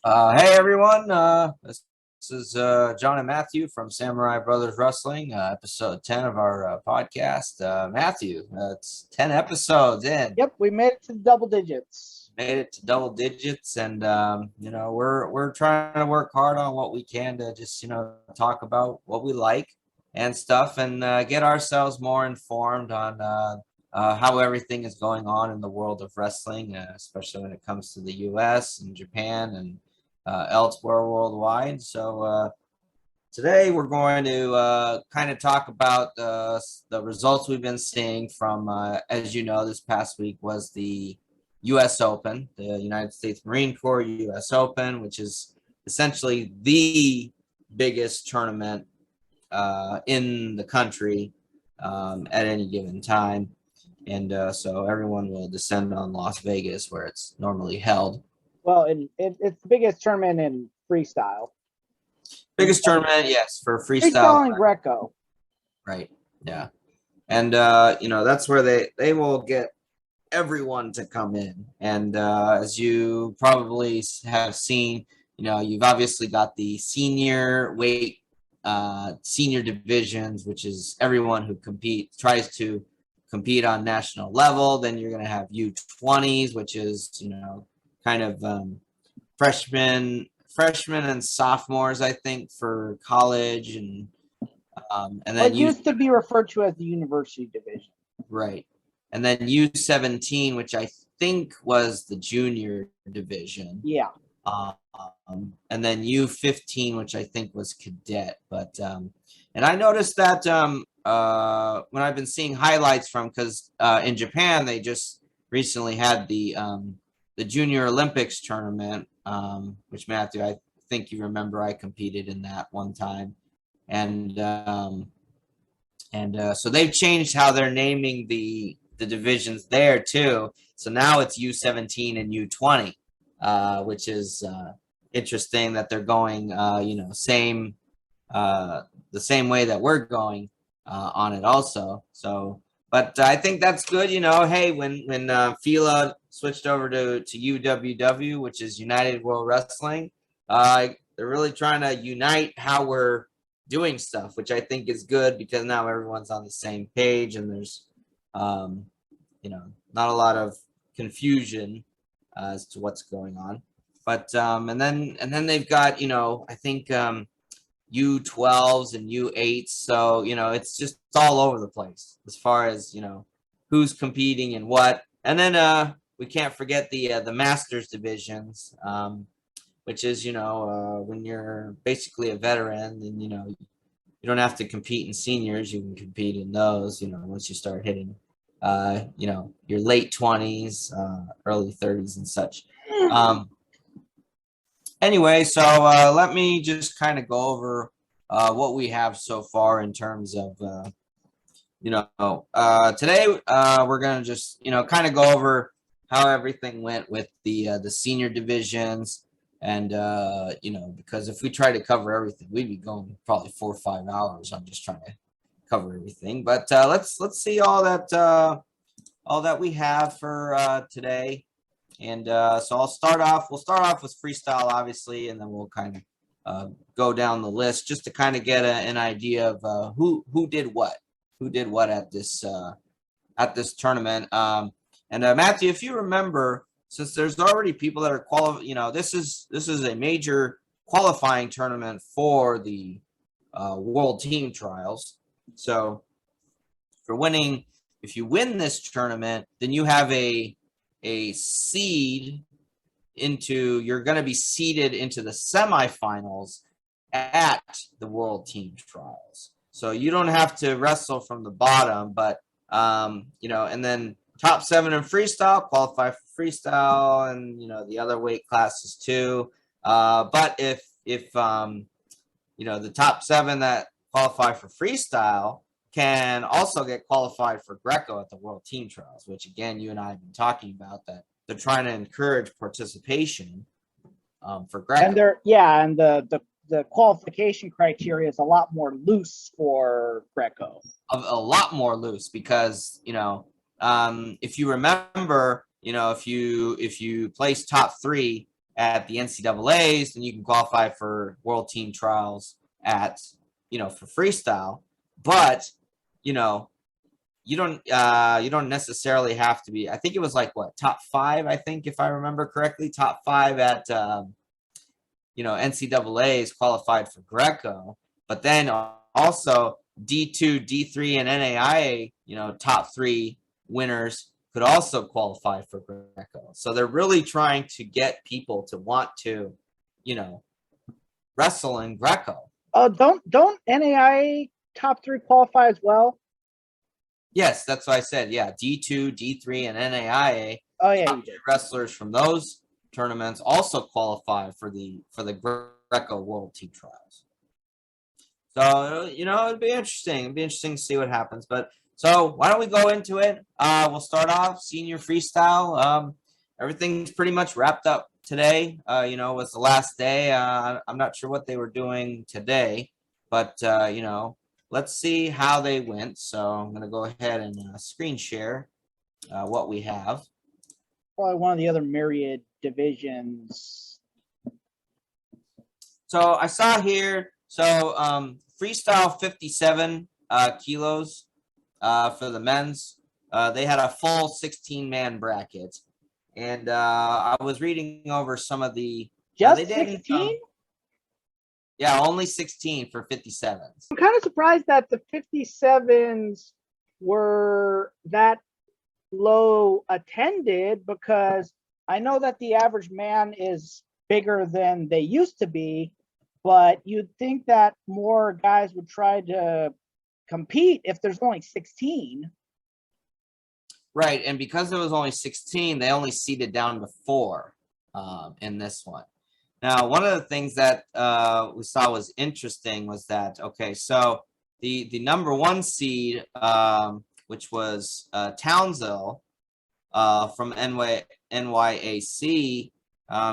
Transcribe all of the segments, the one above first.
Hey everyone, this is John and Matthew from Samurai Brothers Wrestling, episode 10 of our podcast. Matthew, it's 10 episodes in. Yep, we made it to double digits. Made it to double digits, and we're trying to work hard on what we can to just talk about what we like and stuff, and get ourselves more informed on how everything is going on in the world of wrestling, especially when it comes to the U.S. and Japan and elsewhere worldwide. So today we're going to kind of talk about the results we've been seeing from, as you know, this past week was the U.S. Open, the United States Marine Corps U.S. Open, which is essentially the biggest tournament in the country at any given time. And so everyone will descend on Las Vegas, where it's normally held. Well, it's the biggest tournament in freestyle. Biggest tournament, yes, for freestyle. Freestyle and Greco. Right, yeah. And, that's where they will get everyone to come in. And as you probably have seen, you've obviously got the senior weight, senior divisions, which is everyone who tries to compete on national level. Then you're going to have U20s, which is, kind of freshmen and sophomores, I think, for college, and then it used to be referred to as the university division. Right. And then U17, which I think was the junior division. Yeah. And then U15, which I think was cadet. But and I noticed that when I've been seeing highlights from, because in Japan they just recently had the Junior Olympics tournament, which, Matthew, I think you remember I competed in that one time, and so they've changed how they're naming the divisions there too. So now it's U17 and U20, which is interesting that they're going, the same way that we're going on it also. So, but I think that's good. Hey, when FILA switched over to UWW, which is United World Wrestling, they're really trying to unite how we're doing stuff, which I think is good, because now everyone's on the same page, and there's not a lot of confusion as to what's going on. But and then they've got, I think U12s and U8s, so it's just all over the place as far as who's competing and what. And then we can't forget the Masters divisions, which is when you're basically a veteran, and you don't have to compete in seniors, you can compete in those once you start hitting your late 20s, early 30s and such. Anyway, so let me just kind of go over what we have so far in terms of, today we're going to just, kind of go over how everything went with the senior divisions. And, because if we try to cover everything, we'd be going probably 4 or 5 hours on just trying to cover everything. But let's see all that we have for today. And so we'll start off with freestyle, obviously, and then we'll kind of go down the list just to kind of get an idea of who did what at this tournament. And Matthew, if you remember, since there's already people that are qualified, this is a major qualifying tournament for the World Team Trials. So if you win this tournament, then you have a seed you're going to be seeded into the semifinals at the World Team Trials. So you don't have to wrestle from the bottom, but and then top 7 in freestyle qualify for freestyle, and the other weight classes too. But if the top 7 that qualify for freestyle can also get qualified for Greco at the World Team Trials, which, again, you and I have been talking about, that they're trying to encourage participation for Greco. And the qualification criteria is a lot more loose for Greco. A lot more loose, because if you remember, if you place top 3 at the NCAAs, then you can qualify for World Team Trials at, for freestyle. But, you don't necessarily have to be. I think it was like top 5. I think if I remember correctly, top 5 at NCAAs qualified for Greco, but then also D2, D3, and NAIA, top 3 winners could also qualify for Greco. So they're really trying to get people to want to, wrestle in Greco. Oh, don't NAIA top 3 qualify as well? Yes, that's what I said. Yeah, D2, D3, and NAIA. Oh yeah, wrestlers from those tournaments also qualify for the Greco World Team Trials. So it'd be interesting. It'd be interesting to see what happens. But so why don't we go into it? We'll start off senior freestyle. Everything's pretty much wrapped up today. It was the last day. I'm not sure what they were doing today, but let's see how they went. So I'm going to go ahead and screen share what we have. Probably one of the other myriad divisions. So I saw here, freestyle 57 kilos for the men's. They had a full 16-man bracket. And I was reading over some of the... Just 16? Yeah, only 16 for 57s. I'm kind of surprised that the 57s were that low attended, because I know that the average man is bigger than they used to be, but you'd think that more guys would try to compete if there's only 16. Right, and because it was only 16, they only seeded down to 4 in this one. Now, one of the things that we saw was interesting was that, so the number 1 seed, which was Townsville from NYAC,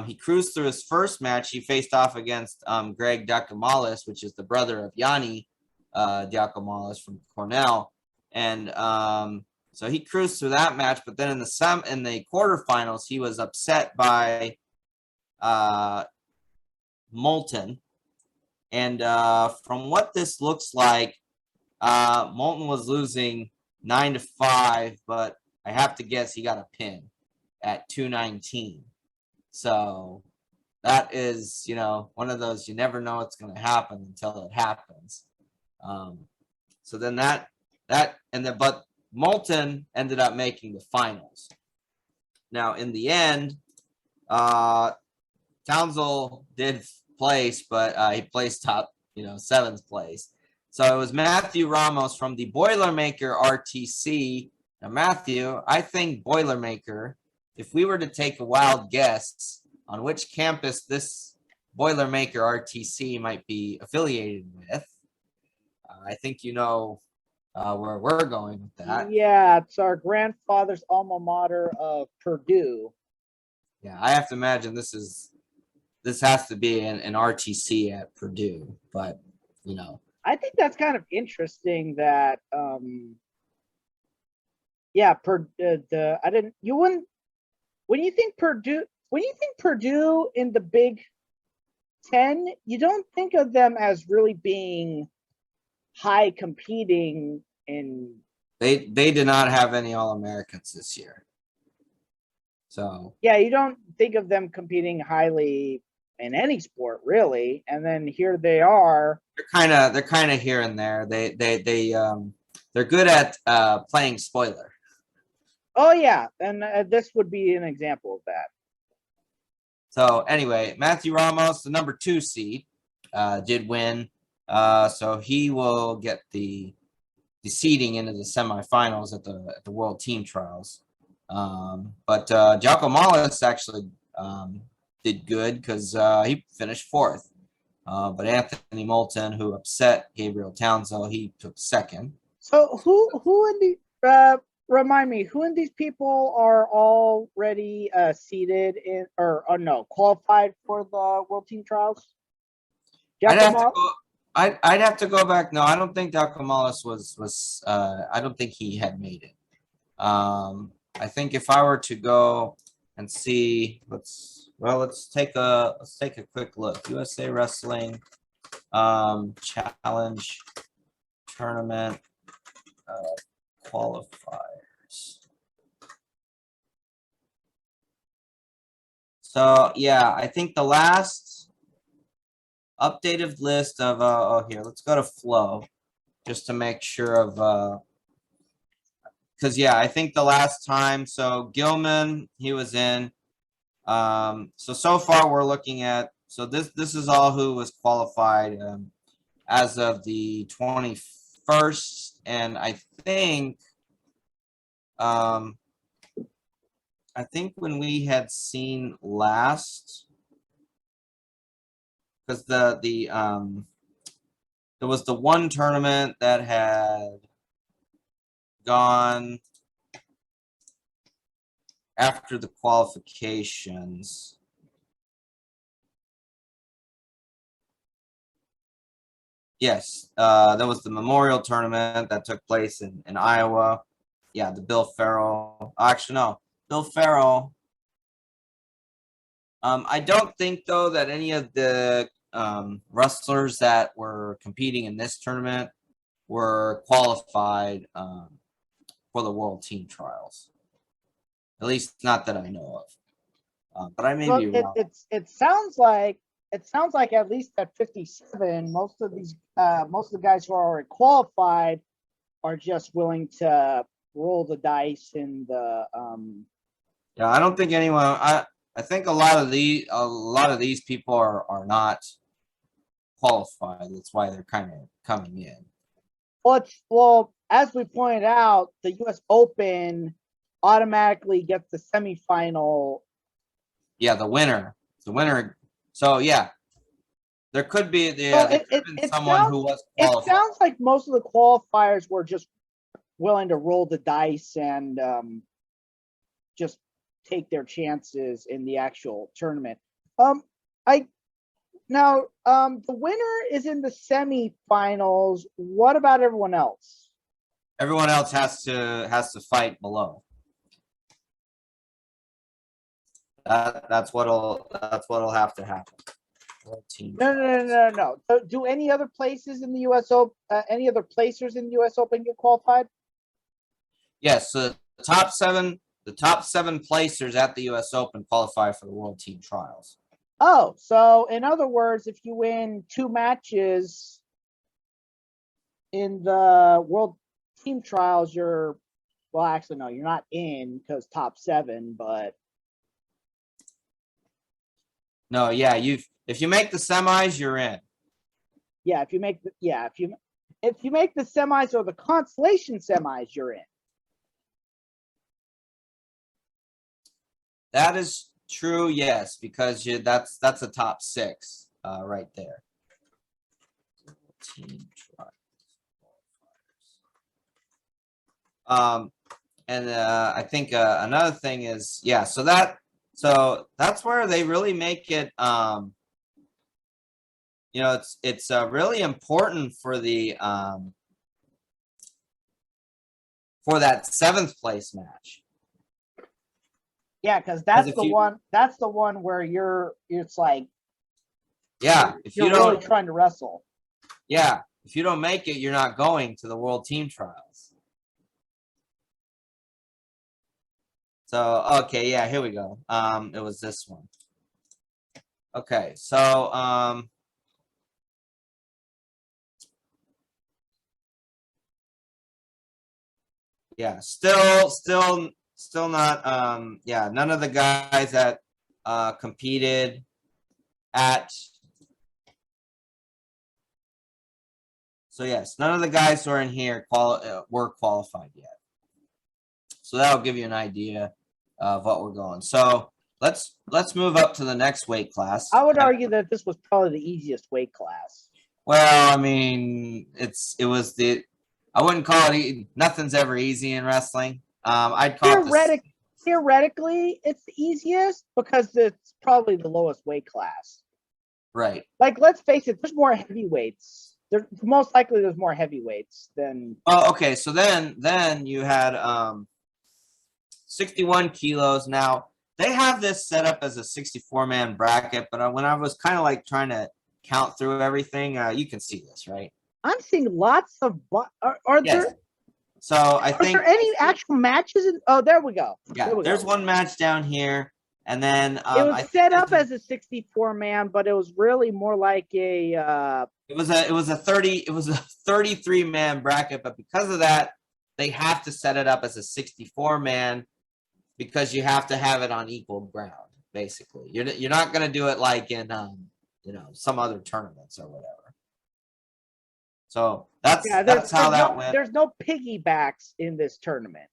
he cruised through his first match. He faced off against Greg Diakomalis, which is the brother of Yanni Diakomalis from Cornell. And so he cruised through that match, but then in the quarterfinals, he was upset by Moulton. And from what this looks like, Moulton was losing 9-5, but I have to guess he got a pin at 219. So that is, one of those, you never know what's going to happen until it happens. So then but Moulton ended up making the finals. Now, in the end, Townsville did place, but he placed top, 7th place. So it was Matthew Ramos from the Boilermaker RTC. Now, Matthew, I think Boilermaker, if we were to take a wild guess on which campus this Boilermaker RTC might be affiliated with, I think where we're going with that. Yeah, it's our grandfather's alma mater of Purdue. Yeah, I have to imagine this has to be an RTC at Purdue, but I think that's kind of interesting that when you think Purdue in the Big Ten, you don't think of them as really being high competing in. They did not have any All-Americans this year. So yeah, you don't think of them competing highly in any sport really, and then here they are. They're kind of here and there. They're good at playing spoiler. Oh yeah, and this would be an example of that. So anyway, Matthew Ramos, the number 2 seed, did win. So he will get the seeding into the semifinals at the World Team Trials. But Diakomalis actually did good because he finished 4th. But Anthony Moulton, who upset Gabriel Townsville, he took 2nd. So who in the remind me, who in these people are already seeded in qualified for the World Team Trials? I'd have to go back. No, I don't think Diakomalis was I don't think he had made it. I think if I were to go and see, let's Well, let's take a quick look. USA Wrestling Challenge Tournament qualifiers. So yeah, I think the last updated list of oh here, let's go to Flow just to make sure of because yeah, I think the last time, so Gilman, he was in. So far we're looking at, so this is all who was qualified as of the 21st, and I think when we had seen last, because there was the one tournament that had gone after the qualifications. Yes, there was the Memorial Tournament that took place in Iowa. Yeah, the Bill Farrell. Actually, no, Bill Farrell. I don't think, though, that any of the wrestlers that were competing in this tournament were qualified for the World Team Trials. At least not that I know of. But I may be wrong. It sounds like at least at 57, most of the guys who are already qualified are just willing to roll the dice in the Yeah, I don't think anyone. I think a lot of these people are not qualified. That's why they're kind of coming in. Well, as we pointed out, the U.S. Open automatically gets the semifinal. Yeah, the winner. So yeah, there could be someone who was qualified. It sounds like most of the qualifiers were just willing to roll the dice and just take their chances in the actual tournament. The winner is in the semifinals. What about everyone else? Everyone else has to fight below. That's what'll have to happen. No. Do any other places in the U.S. Open, any other placers in the U.S. Open get qualified? Yes, so the top seven placers at the U.S. Open qualify for the World Team Trials. Oh, so in other words, if you win 2 matches in the World Team Trials, you're not in because top 7, but no, yeah, if you make the semis, you're in. Yeah, if you make the semis or the consolation semis, you're in. That is true, yes, because that's a top 6 right there. Team trials. And I think another thing is, yeah, so that's where they really make it it's really important for the for that 7th place match. Yeah, because that's the one where it's like, yeah, if you're really trying to wrestle. Yeah, if you don't make it, you're not going to the World Team Trials. So okay, yeah, here we go. It was this one. Okay, so yeah, still not yeah, none of the guys that competed at, so yes, none of the guys who are in here were qualified yet. So that'll give you an idea of what we're going. So let's move up to the next weight class. I would argue that this was probably the easiest weight class. Well, I mean, I wouldn't call it, nothing's ever easy in wrestling. I'd call theoretically, it's the easiest because it's probably the lowest weight class. Right. Like, let's face it, there's more heavyweights. Most likely there's more heavyweights than. Oh, okay. So then you had 61 kilos. Now they have this set up as a 64-man bracket, but when I was kind of like trying to count through everything, you can see this, right? I'm seeing lots of. Are Yes. there? So I Are think there any actual matches? Oh, there we go. yeah, there's one match down here, and then It was set up as a 64-man, but it was really more like a. It was a 33-man bracket, but because of that, they have to set it up as a 64-man because you have to have it on equal ground. Basically, you're not going to do it like in some other tournaments or whatever. So that's how that went. There's no piggybacks in this tournament.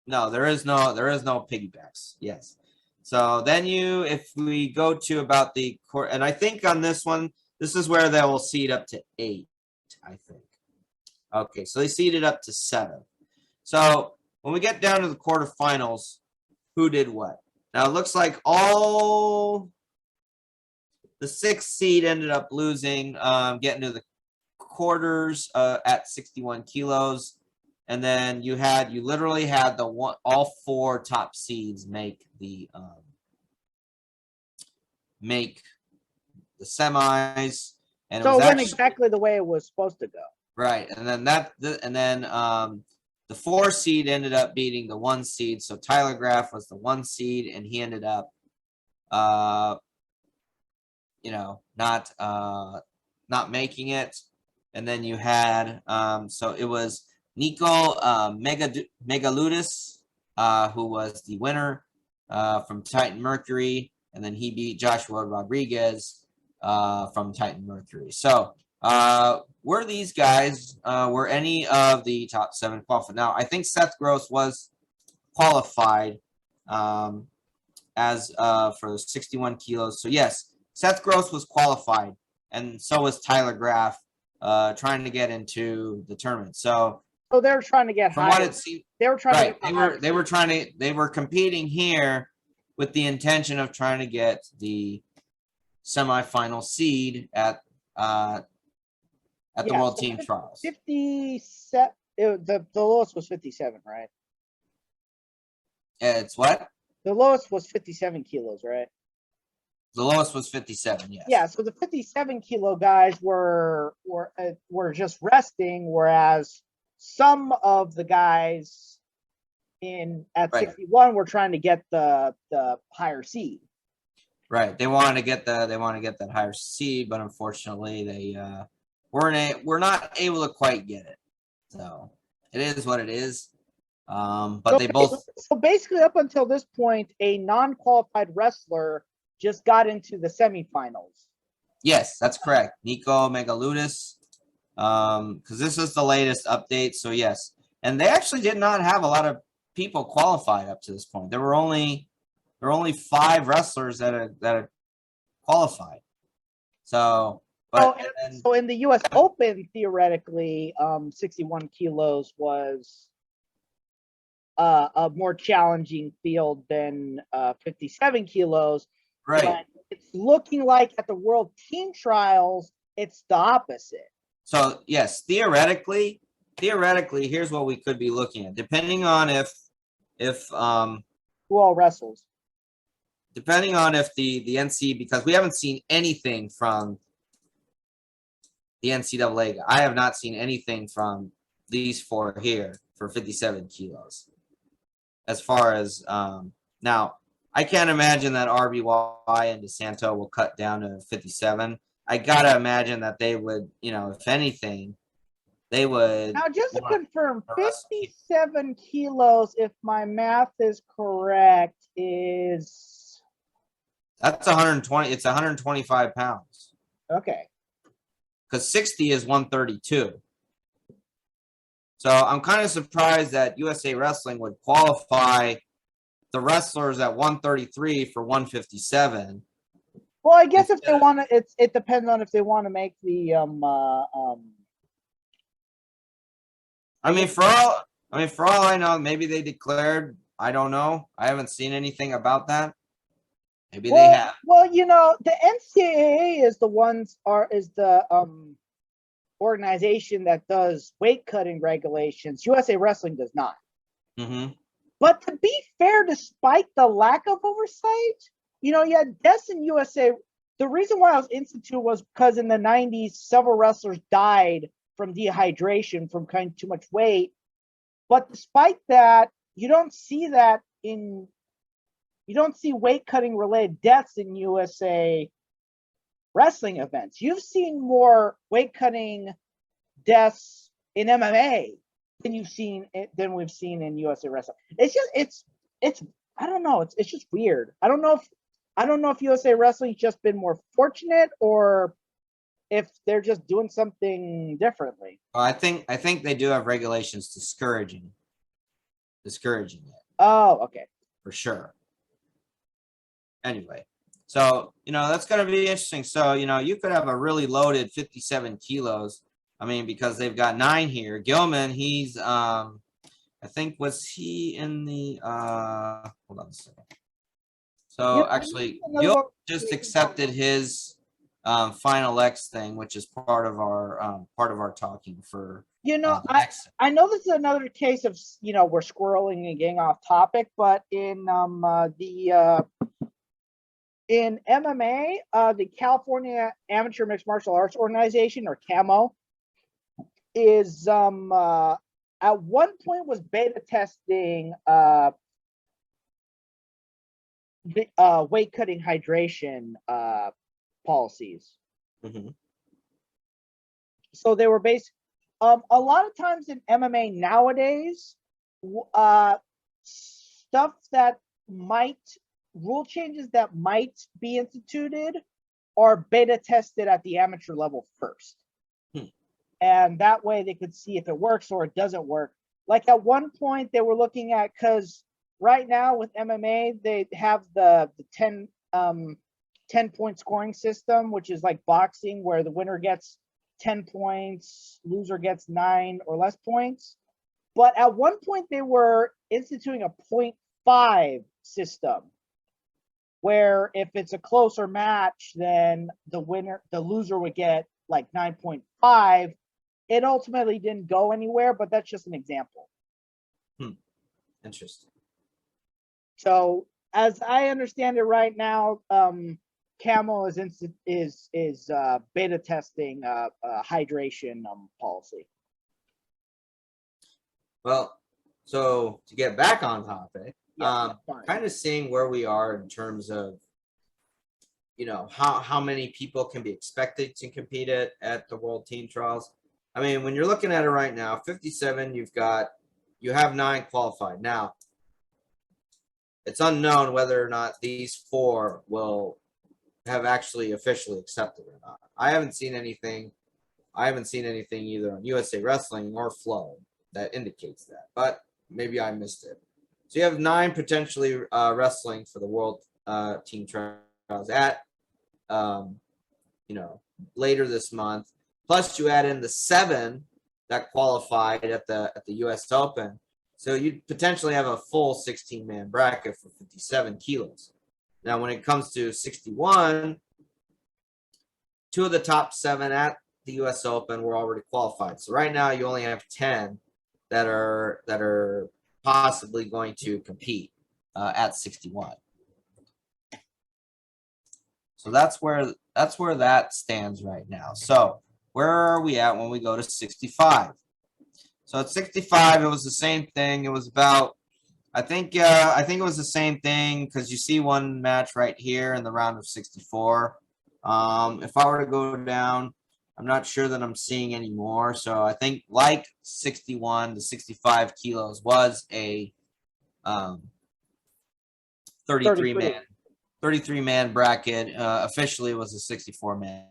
No, there is no piggybacks. Yes. So then if we go to about the court, and I think on this one, this is where they will seed up to 8, I think. Okay, so they seeded up to 7. So when we get down to the quarterfinals, who did what? Now it looks like all the 6th seed ended up losing, getting to the quarters at 61 kilos. And then you literally had all 4 top seeds make the semis, and so it went exactly the way it was supposed to go. Right, and then the 4 seed ended up beating the 1 seed. So Tyler Graff was the 1 seed, and he ended up, not making it. And then you had, so it was Nico Megaludis, who was the winner from Titan Mercury, and then he beat Joshua Rodriguez from Titan Mercury. So were these guys, were any of the top 7 qualified? Now, I think Seth Gross was qualified as for 61 kilos. So, yes, Seth Gross was qualified, and so was Tyler Graff trying to get into the tournament. So they were trying to get from higher. What it seemed, they were trying right, to get they were competing here with the intention of trying to get the semifinal seed at the World Team Trials. 57. The lowest was 57, right? It's what? The lowest was 57 kilos, right? The lowest was 57. Yes. Yeah. So the 57 kilo guys were just resting, whereas some of the guys at 61 were trying to get the higher seed. Right. They wanted to get that higher seed, but unfortunately they were not able to quite get it. So it is what it is. But they both. So basically, up until this point, a non-qualified wrestler just got into the semifinals. Yes, that's correct. Nico Megaludis. Because this is the latest update. So yes, and they actually did not have a lot of people qualified up to this point. There were only 5 wrestlers that are qualified. So, so in the U.S. Open, theoretically, 61 kilos was a more challenging field than 57 kilos. Right. But it's looking like at the World Team Trials, it's the opposite. So yes, theoretically, here's what we could be looking at, depending on if who all wrestles. Depending on if the NC, because we haven't seen anything from the NCAA. I have not seen anything from these 4 here for 57 kilos. As far as now, I can't imagine that RBY and DeSanto will cut down to 57. I gotta imagine that they would, if anything, they would. Now, just to confirm, 57 kilos, if my math is correct, is that's 120. It's 125 pounds. Okay. Because 60 is 132. So I'm kind of surprised that USA Wrestling would qualify the wrestlers at 133 for 157. Well, I guess if they want to, it depends on if they want to make the I mean, for all I know, maybe they declared. I don't know. I haven't seen anything about that. Maybe they have. Well, the NCAA is the organization that does weight cutting regulations. USA Wrestling does not. Mm-hmm. But to be fair, despite the lack of oversight, you had deaths in USA. The reason why I was instituted was because in the 90s, several wrestlers died from dehydration from kind of too much weight. But despite that, you don't see weight cutting related deaths in USA wrestling events. You've seen more weight cutting deaths in MMA than we've seen in USA wrestling. It's I don't know. It's just weird. I don't know if USA wrestling's just been more fortunate or if they're just doing something differently. Well, I think they do have regulations discouraging it. Oh, okay. For sure. Anyway, so that's going to be interesting. So you could have a really loaded 57 kilos. I mean, because they've got 9 here. Gilman, he's I think was he in the hold on a second. So actually, Gilman just accepted his final X thing, which is part of our talking for I know this is another case of we're squirreling and getting off topic, but in in MMA, the California Amateur Mixed Martial Arts Organization, or CAMO, is at one point was beta testing weight cutting hydration policies. Mm-hmm. So they were based. A lot of times in MMA nowadays, stuff that rule changes that might be instituted are beta tested at the amateur level first. And that way they could see if it works or it doesn't work. Like at one point they were looking at, because right now with MMA, they have the 10-point scoring system, which is like boxing, where the winner gets 10 points, loser gets 9 or less points. But at one point they were instituting a 0.5 system, where if it's a closer match, then the loser would get like 9.5. It ultimately didn't go anywhere, but that's just an example. Interesting. So as I understand it right now, Camel is beta testing hydration policy. Well, so to get back on topic, kind of seeing where we are in terms of how many people can be expected to compete at the World Team Trials. I mean, when you're looking at it right now, 57, you have 9 qualified. Now, it's unknown whether or not these 4 will have actually officially accepted or not. I haven't seen anything either on USA Wrestling or Flow that indicates that, but maybe I missed it. So you have 9 potentially wrestling for the World Team Trials at later this month. Plus, you add in the 7 that qualified at the U.S. Open, so you'd potentially have a full 16-man bracket for 57 kilos. Now, when it comes to 61, 2 of the top 7 at the U.S. Open were already qualified. So right now, you only have 10 that are possibly going to compete at 61. So that's where that stands right now. So where are we at when we go to 65? So at 65, it was the same thing. It was about, I think it was the same thing, because you see one match right here in the round of 64. If I were to go down, I'm not sure that I'm seeing any more. So I think like 61 to 65 kilos was a 33-man bracket. Officially, it was a 64-man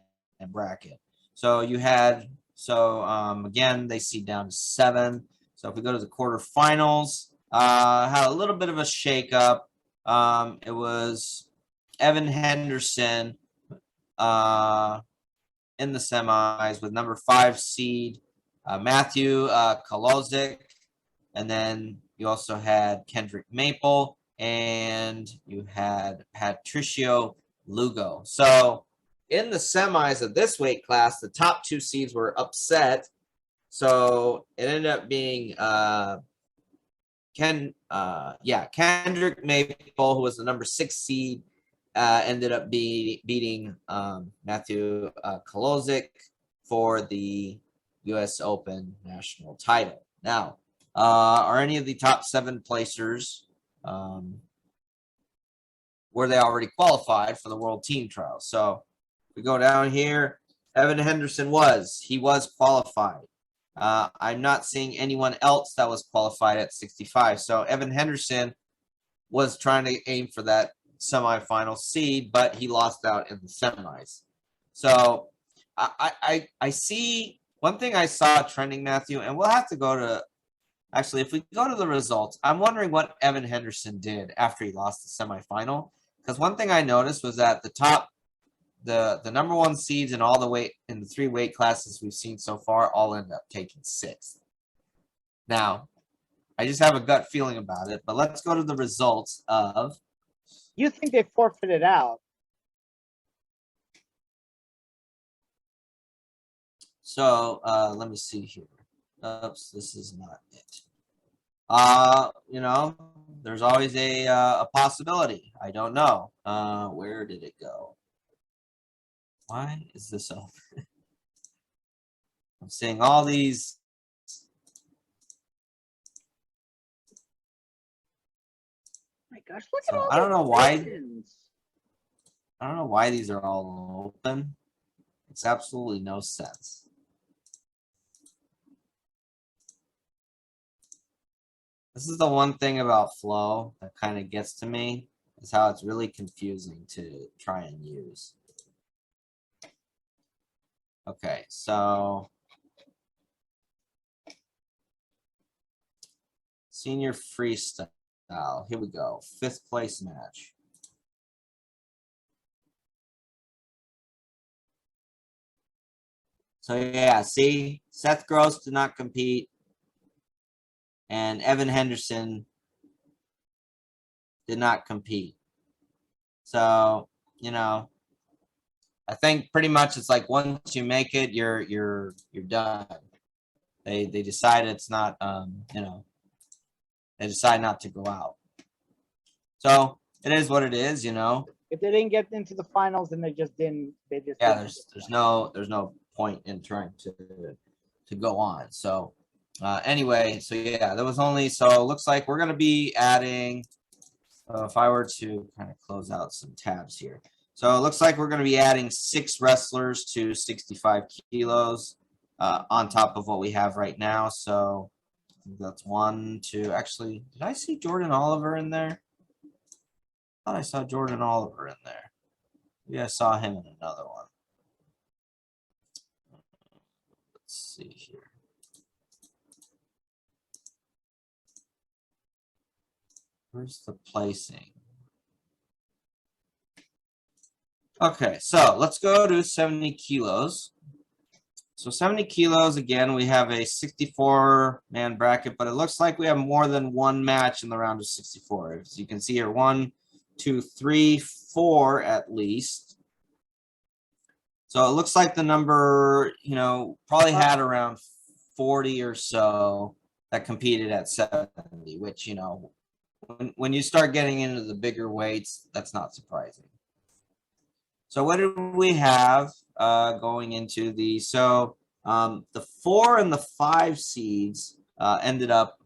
bracket. So you had, again, they seed down to 7. So if we go to the quarterfinals, had a little bit of a shakeup. It was Evan Henderson in the semis with number 5 seed Matthew Kolodzic, and then you also had Kendrick Maple, and you had Patricio Lugo. So in the semis of this weight class, the top 2 seeds were upset. So it ended up being Kendrick Maple, who was the number 6 seed, ended up beating Matthew Kolodzic for the U.S. Open national title. Now, are any of the top 7 placers, were they already qualified for the World Team Trials? So we go down here. Evan Henderson was qualified. I'm not seeing anyone else that was qualified at 65. So Evan Henderson was trying to aim for that semifinal seed, but he lost out in the semis. So I see one thing I saw trending, Matthew, and we'll have to go to, actually, if we go to the results, I'm wondering what Evan Henderson did after he lost the semifinal. Because one thing I noticed was that the number 1 seeds in all the weight in the 3 weight classes we've seen so far all end up taking 6th. Now, I just have a gut feeling about it, but let's go to the results of. You think they forfeited out? So let me see here. Oops, this is not it. You know, there's always a possibility. I don't know. Where did it go? Why is this over? I'm seeing all these. My gosh, look So at all I don't know why. questions. I don't know why these are all open. It's absolutely no sense. This is the one thing about Flow that kind of gets to me, is how it's really confusing to try and use. Okay, so senior freestyle. Here we go. 5th place match. So yeah, see, Seth Gross did not compete, and Evan Henderson did not compete. So, you know, I think pretty much it's like once you make it, you're done. They decide it's not you know, they decide not to go out. So it is what it is, you know. If they didn't get into the finals, then they just didn't. Yeah, there's no point in trying to go on. So anyway, so yeah, there was only, so it looks like we're gonna be adding, if I were to kind of close out some tabs here. So it looks like we're gonna be adding 6 wrestlers to 65 kilos on top of what we have right now. So I think that's 1, 2. Actually, did I see Jordan Oliver in there? I thought I saw Jordan Oliver in there. Maybe I saw him in another one. Let's see here. Where's the placing? Okay, so let's go to 70 kilos. So 70 kilos, again, we have a 64-man bracket, but it looks like we have more than 1 match in the round of 64. As you can see here, 1, 2, 3, 4 at least. So it looks like the number, you know, probably had around 40 or so that competed at 70, which, you know, when you start getting into the bigger weights, that's not surprising. So what do we have going into the, so the 4 and the 5 seeds ended up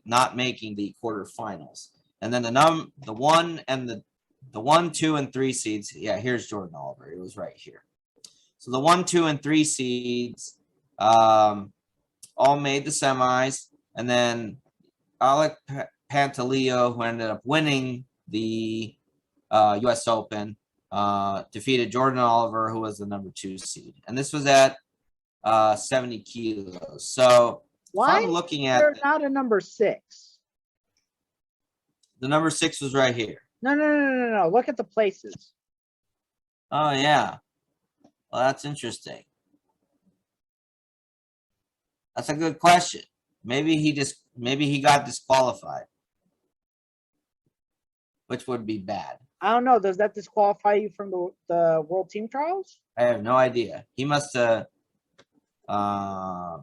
not making the quarterfinals. And then the 1 and the 1, 2, and 3 seeds, yeah, here's Jordan Oliver. It was right here. So the 1, 2, and 3 seeds all made the semis, and then Alec Pantaleo, who ended up winning the U.S. Open, defeated Jordan Oliver, who was the number 2 seed, and this was at 70 kilos. So why I'm looking at, there's not a number 6? The number 6 was right here. No. Look at the places. Oh yeah, well that's interesting. That's a good question. Maybe he got disqualified, which would be bad. I don't know. Does that disqualify you from the World Team Trials? I have no idea. He must have.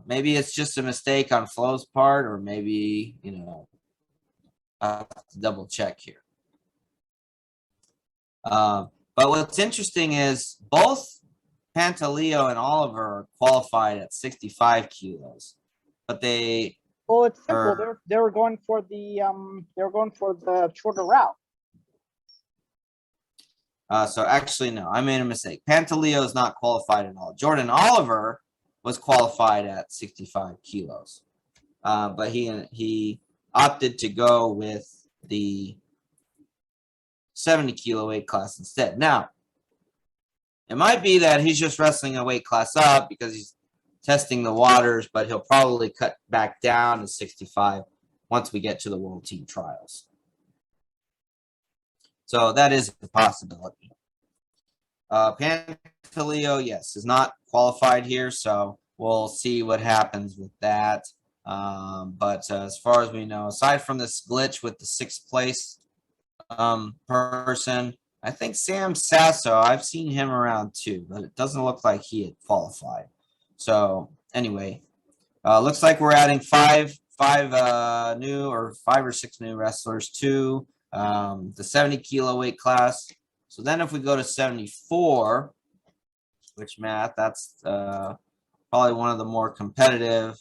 Maybe it's just a mistake on Flo's part, or maybe, you know, I have to double check here. But what's interesting is both Pantaleo and Oliver are qualified at 65 kilos, but they Well, it's simple. are. They were going for the shorter route. So actually, no, I made a mistake. Pantaleo is not qualified at all. Jordan Oliver was qualified at 65 kilos, but he opted to go with the 70 kilo weight class instead. Now, it might be that he's just wrestling a weight class up because he's testing the waters, but he'll probably cut back down to 65 once we get to the World Team Trials. So that is a possibility. Pantaleo, yes, is not qualified here, so we'll see what happens with that. But as far as we know, aside from this glitch with the 6th place person, I think Sam Sasso, I've seen him around too, but it doesn't look like he had qualified. So anyway, looks like we're adding five new or 5 or 6 new wrestlers to the 70 kilo weight class. So then if we go to 74, which Matt, that's probably one of the more competitive.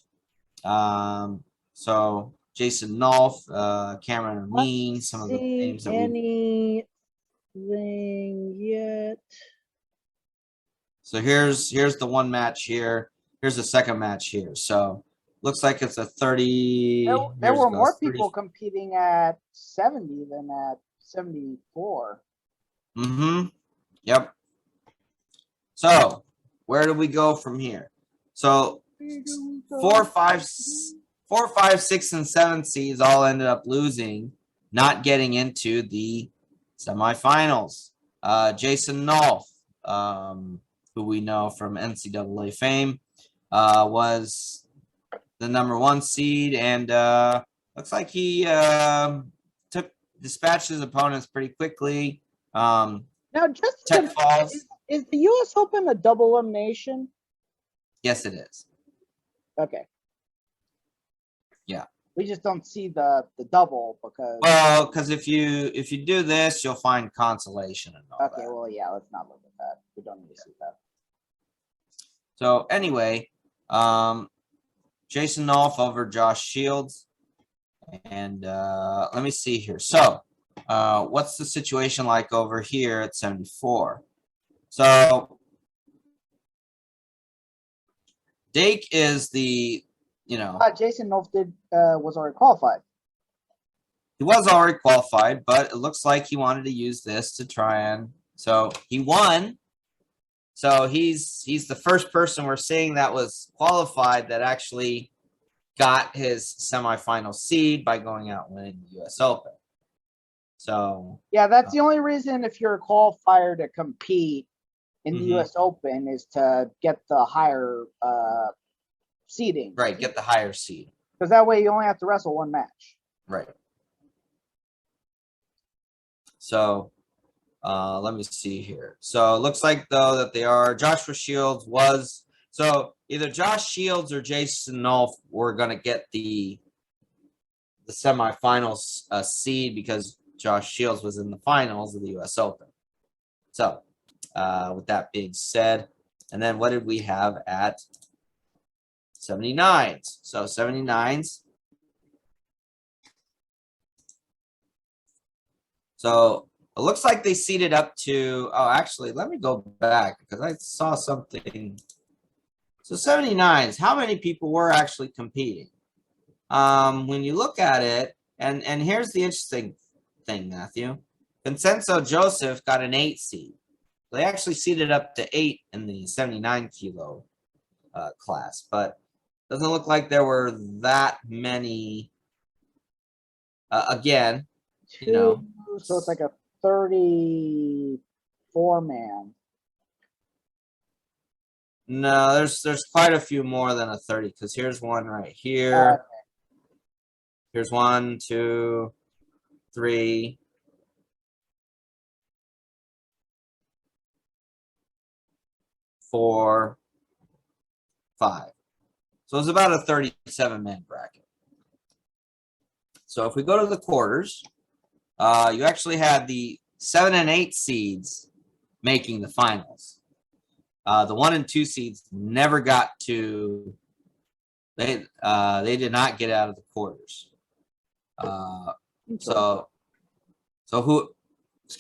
So Jason Nolf, Cameron Amin, some of the names that we. Anything yet? So here's the one match here. Here's the second match here. So looks like it's a 30. There were more people competing at 70 than at 74. Mm-hmm. Yep. So where do we go from here? So 4, 5, 6, and 7 seeds all ended up losing, not getting into the semifinals. Jason Nolf, who we know from NCAA fame, was the #1 seed, and looks like he dispatched his opponents pretty quickly. Now, just Tech Falls. Is the U.S. Open a double elimination? Yes, it is. Okay. Yeah. We just don't see the double because. Well, because if you do this, you'll find consolation and all okay, that. well, yeah, let's not look at that. We don't need to see that. So anyway, Jason Nolf over Josh Shields. And let me see here. So what's the situation like over here at 74? So Dake is the, Jason Nolf was already qualified. He was already qualified, but it looks like he wanted to use this to try and, so he won. So he's the first person we're seeing that was qualified that actually got his semifinal seed by going out and winning the U.S. Open. So yeah, that's the only reason if you're a qualifier to compete in the U.S. Open is to get the higher seeding. Right, get the higher seed. Because that way you only have to wrestle one match. Right. So let me see here. So it looks like, though, that they are. Joshua Shields was. So either Josh Shields or Jason Nolf were going to get the semifinals seed because Josh Shields was in the finals of the U.S. Open. So with that being said, and then what did we have at 79s? So 79s. So it looks like they seeded up to, oh, actually, let me go back because I saw something. So 79s, how many people were actually competing? When you look at it, and here's the interesting thing, Matthew. Vincenzo Joseph got an 8 seed. They actually seeded up to 8 in the 79 kilo class, but doesn't look like there were that many. Again, so it's like a 34 man. No, there's quite a few more than a 30 because here's one right here. Okay. Here's 1, 2, 3. 4, 5. So it's about a 37-man bracket. So if we go to the quarters, you actually had the 7 and 8 seeds making the finals. The 1 and 2 seeds never got to. They did not get out of the quarters. So who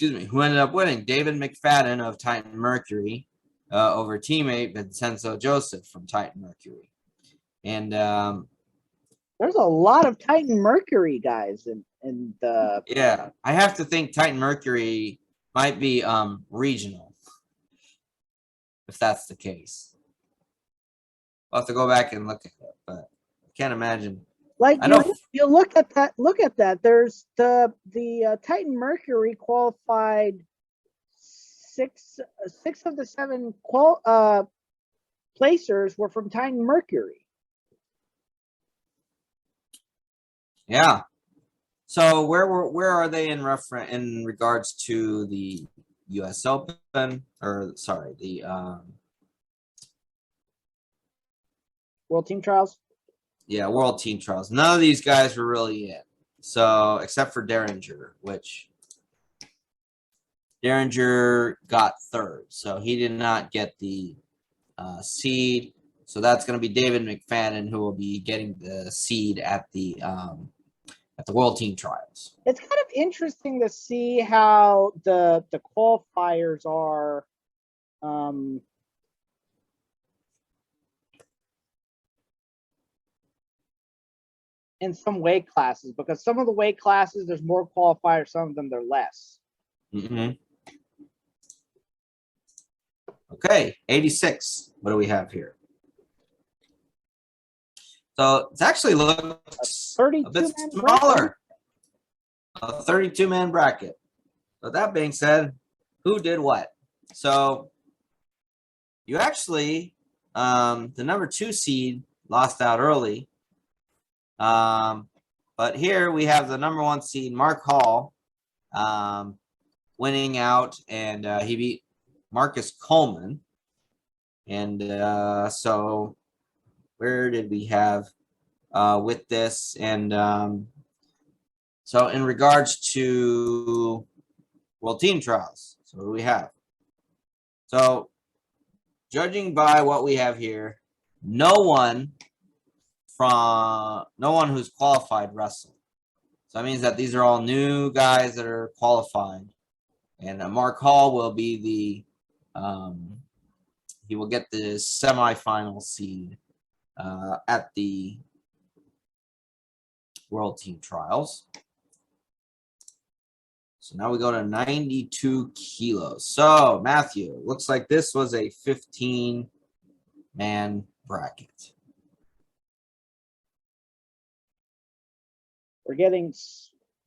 ended up winning? David McFadden of Titan Mercury over teammate Vincenzo Joseph from Titan Mercury. And there's a lot of Titan Mercury guys in the. Yeah, I have to think Titan Mercury might be regional, if that's the case. I'll have to go back and look at it, but I can't imagine. Like I know. You look at that. Look at that. There's the Titan Mercury qualified six of the 7 placers were from Titan Mercury. Yeah. So where are they in regards to the U.S. Open, or sorry, the World Team Trials? Yeah, World Team Trials. None of these guys were really in. So except for Derringer, which Derringer got 3rd. So he did not get the seed. So that's going to be David McFadden, who will be getting the seed at the World Team Trials. It's kind of interesting to see how the qualifiers are in some weight classes, because some of the weight classes there's more qualifiers, some of them they're less. Okay, 86. What do we have here? So it actually looks a bit smaller. A 32-man bracket. So that being said, who did what? So you actually, the number 2 seed lost out early. But here we have the number 1 seed, Mark Hall, winning out, and he beat Marcus Coleman. And so where did we have with this? And so in regards to World Team Trials, so what do we have? So judging by what we have here, no one who's qualified wrestled. So that means that these are all new guys that are qualified. And Mark Hall will be he will get the semifinal seed at the World Team Trials. So now we go to 92 kilos. So Matthew, looks like this was a 15-man bracket. We're getting,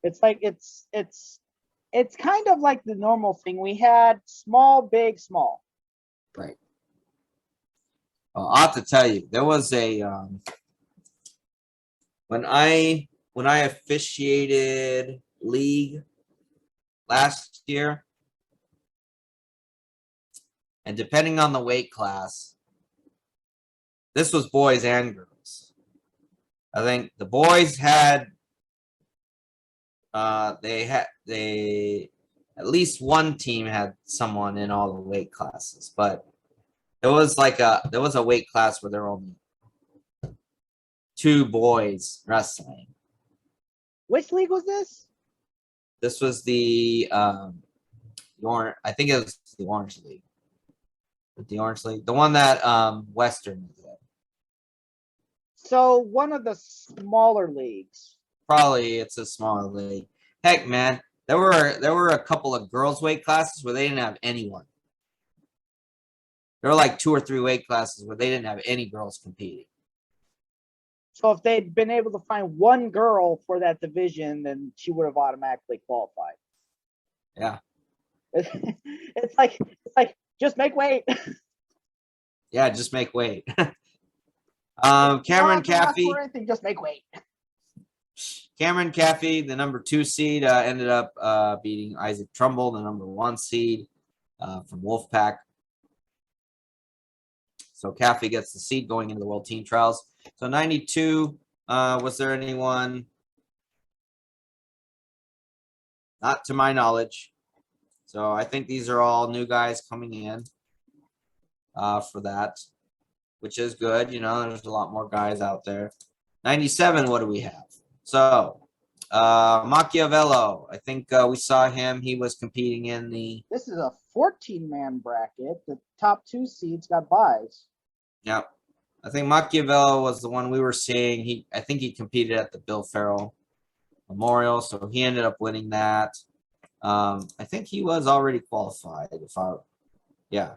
it's like it's kind of like the normal thing. We had small, big, small. Right. Well, I'll have to tell you, there was a when I officiated league last year, and depending on the weight class, this was boys and girls. I think the boys had they at least one team had someone in all the weight classes, but there was a weight class where there were only 2 boys wrestling. Which league was this? This was the orange. I think it was the Orange League. The Orange League, the one that Western is in. So one of the smaller leagues. Probably it's a smaller league. Heck, man, there were a couple of girls' weight classes where they didn't have anyone. There were like 2 or 3 weight classes where they didn't have any girls competing. So if they'd been able to find one girl for that division, then she would have automatically qualified. Yeah. It's like just make weight. Yeah, just make weight. Cameron Caffey. Just make weight. Cameron Caffey, the number 2 seed, ended up beating Isaac Trumbull, the number 1 seed from Wolfpack. So Caffey gets the seed going into the World Team Trials. So 92, was there anyone not to my knowledge. So I think these are all new guys coming in for that, which is good. You know, there's a lot more guys out there. 97, what do we have? So Machiavello, I think we saw him. He was competing in the. This is a 14-man bracket. The top 2 seeds got buys. Yep. I think Machiavello was the one we were seeing. I think he competed at the Bill Farrell Memorial, so he ended up winning that. I think he was already qualified. Yeah.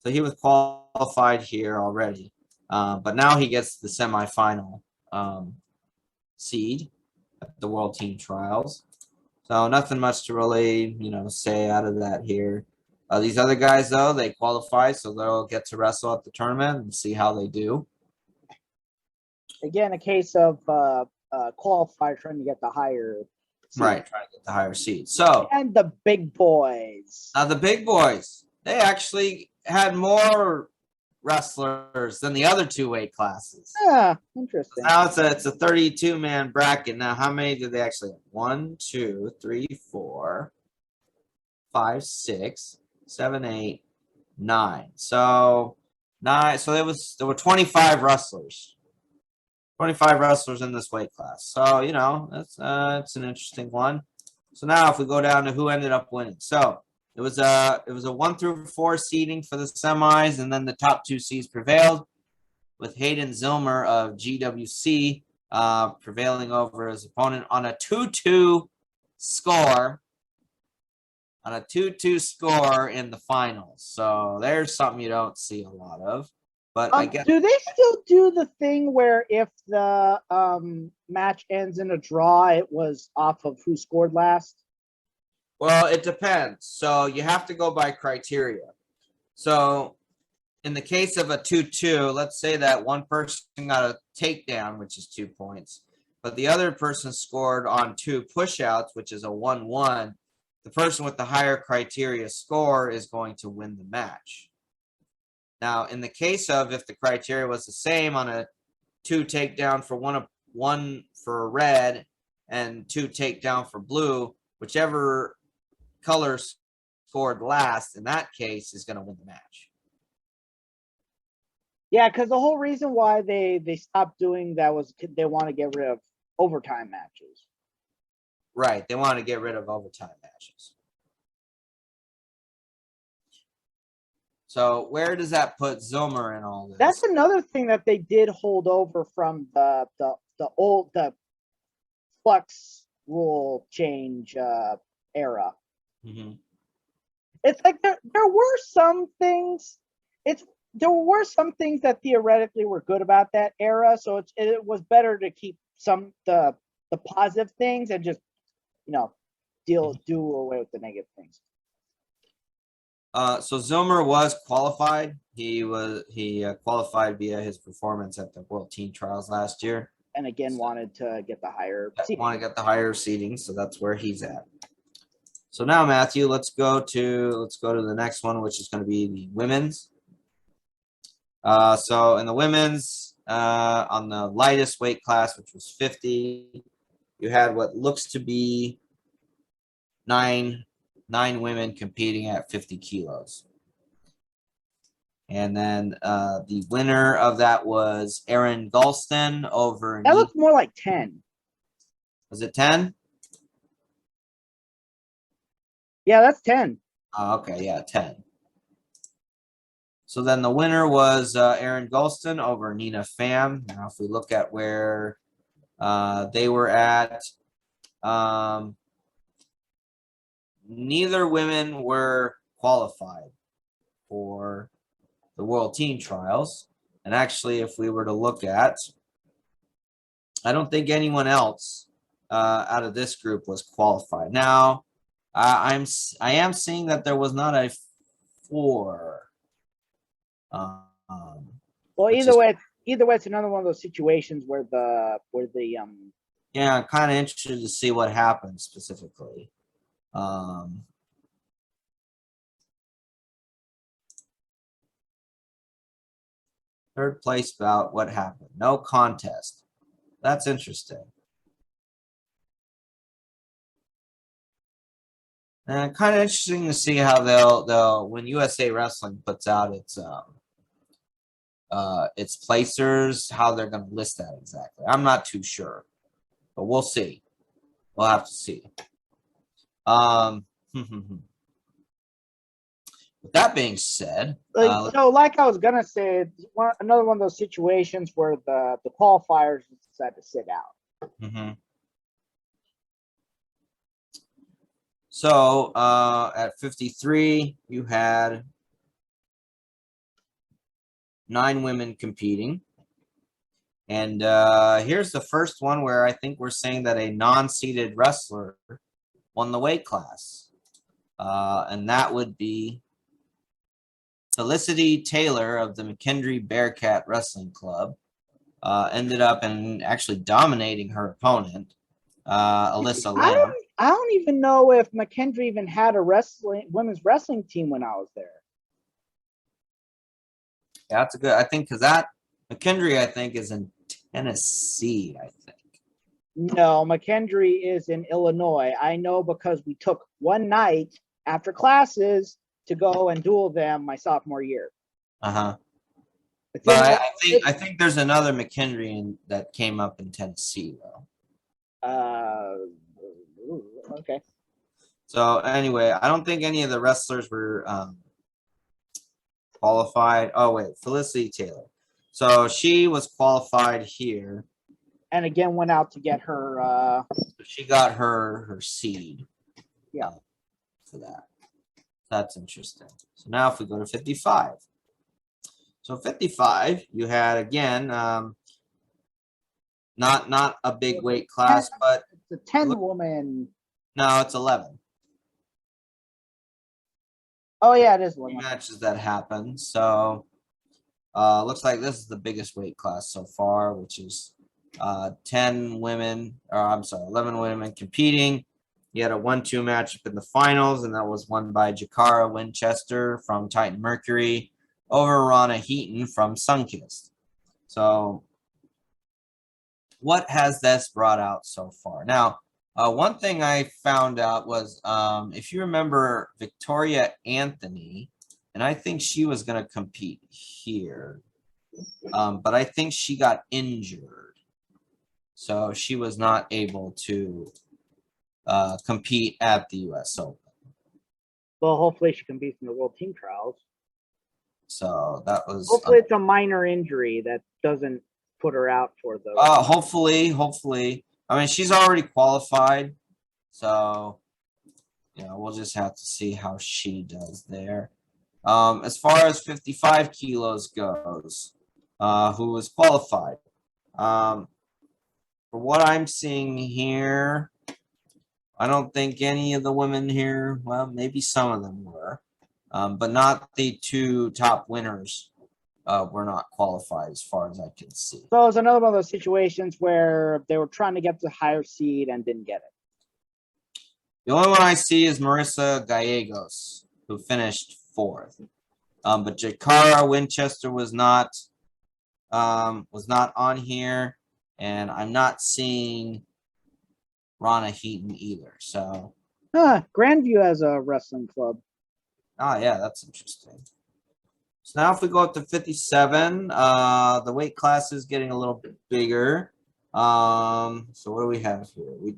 So he was qualified here already, but now he gets the semifinal seed at the World Team Trials. So nothing much to really, say out of that here. These other guys, though, they qualify, so they'll get to wrestle at the tournament and see how they do. Again, a case of qualifier trying to get the higher seed. Right, trying to get the higher seed. So and the big boys. Now the big boys, they actually had more wrestlers than the other 2 weight classes. Yeah, interesting. Now it's a 32-man bracket. Now, how many did they actually have? 1, 2, 3, 4, 5, 6, 7, 8, 9. So 9. So there were 25 wrestlers. 25 wrestlers in this weight class. So, that's it's an interesting one. So now if we go down to who ended up winning. So it was a 1 through 4 seeding for the semis, and then the top 2 seeds prevailed, with Hayden Zilmer of GWC prevailing over his opponent on a 2-2 score. On a 2-2 score in the finals. So there's something you don't see a lot of. But I guess, do they still do the thing where if the match ends in a draw, it was off of who scored last? Well, it depends. So you have to go by criteria. So in the case of a 2-2, let's say that one person got a takedown, which is 2 points, but the other person scored on 2 push-outs, which is a 1-1. The person with the higher criteria score is going to win the match. Now, in the case of if the criteria was the same on a 2 takedown for one for red and 2 takedown for blue, whichever color scored last in that case is going to win the match. Yeah, because the whole reason why they stopped doing that was they want to get rid of overtime matches. Right, they want to get rid of overtime matches. So where does that put Zilmer in all this? That's another thing that they did hold over from the flux rule change era. Mm-hmm. It's like there were some things. There were some things that theoretically were good about that era. So it was better to keep some the positive things and just do away with the negative things. So Zilmer was qualified. He qualified via his performance at the World Team Trials last year, and again wanted to get the higher seating. Want to get the higher seating, so that's where he's at. So now, Matthew, let's go to the next one, which is going to be the women's. So in the women's, on the lightest weight class, which was 50, you had what looks to be nine women competing at 50 kilos. And then the winner of that was Erin Galston over. That looks more like 10. Was it 10? Yeah, that's 10. Oh, okay, yeah, 10. So then the winner was Erin Galston over Nina Pham. Now, if we look at where they were at, neither women were qualified for the World Team Trials. And actually, if we were to look at, I don't think anyone else out of this group was qualified. Now, I am seeing that there was not a 4. Well, either way, it's another one of those situations where the yeah, I'm kind of interested to see what happened specifically. Third place bout, what happened? No contest. That's interesting. Kind of interesting to see how they'll when USA Wrestling puts out its placers, how they're going to list that exactly. I'm not too sure, but we'll see. We'll have to see. With that being said, so like I was gonna say, it's another one of those situations where the qualifiers decide to sit out. So at 53, you had 9 women competing. And here's the first one where I think we're saying that a non-seeded wrestler won the weight class. And that would be Felicity Taylor of the McKendree Bearcat Wrestling Club. Ended up and actually dominating her opponent, Alyssa Lamb. I don't even know if McKendree even had a women's wrestling team when I was there. Yeah, that's a good. I think because that McKendree, I think, is in Tennessee. I think. No, McKendree is in Illinois. I know because we took one night after classes to go and duel them my sophomore year. But I think there's another McKendree that came up in Tennessee though. Okay. So anyway, I don't think any of the wrestlers were qualified. Oh wait, Felicity Taylor. So she was qualified here. And again went out to get her she got her seed. Yeah. For that. That's interesting. So now if we go to 55. So 55, you had again not a big weight class, but it's a 10 woman. No, it's 11. Oh yeah, it is 11 matches that happen. So looks like this is the biggest weight class so far, which is 10 women, or I'm sorry, 11 women competing. You had a 1-2 matchup in the finals, and that was won by Jakara Winchester from Titan Mercury over Rana Heaton from Sunkist. So what has this brought out so far? Now, one thing I found out was if you remember Victoria Anthony, and I think she was going to compete here, but I think she got injured. So she was not able to compete at the U.S. Open. Well, hopefully she competes in the World Team Trials. So that was... Hopefully it's a minor injury that doesn't put her out for the... hopefully. I mean, she's already qualified. So, we'll just have to see how she does there. As far as 55 kilos goes, who was qualified? For what I'm seeing here, I don't think any of the women here, well, maybe some of them were, but not the 2 top winners were not qualified as far as I can see. So it was another one of those situations where they were trying to get the higher seed and didn't get it. The only one I see is Marissa Gallegos, who finished 4th. But Jakara Winchester was not on here, and I'm not seeing Rana Heaton either. So, Grandview has a wrestling club. Oh yeah, that's interesting. So now if we go up to 57, the weight class is getting a little bit bigger. So what do we have here?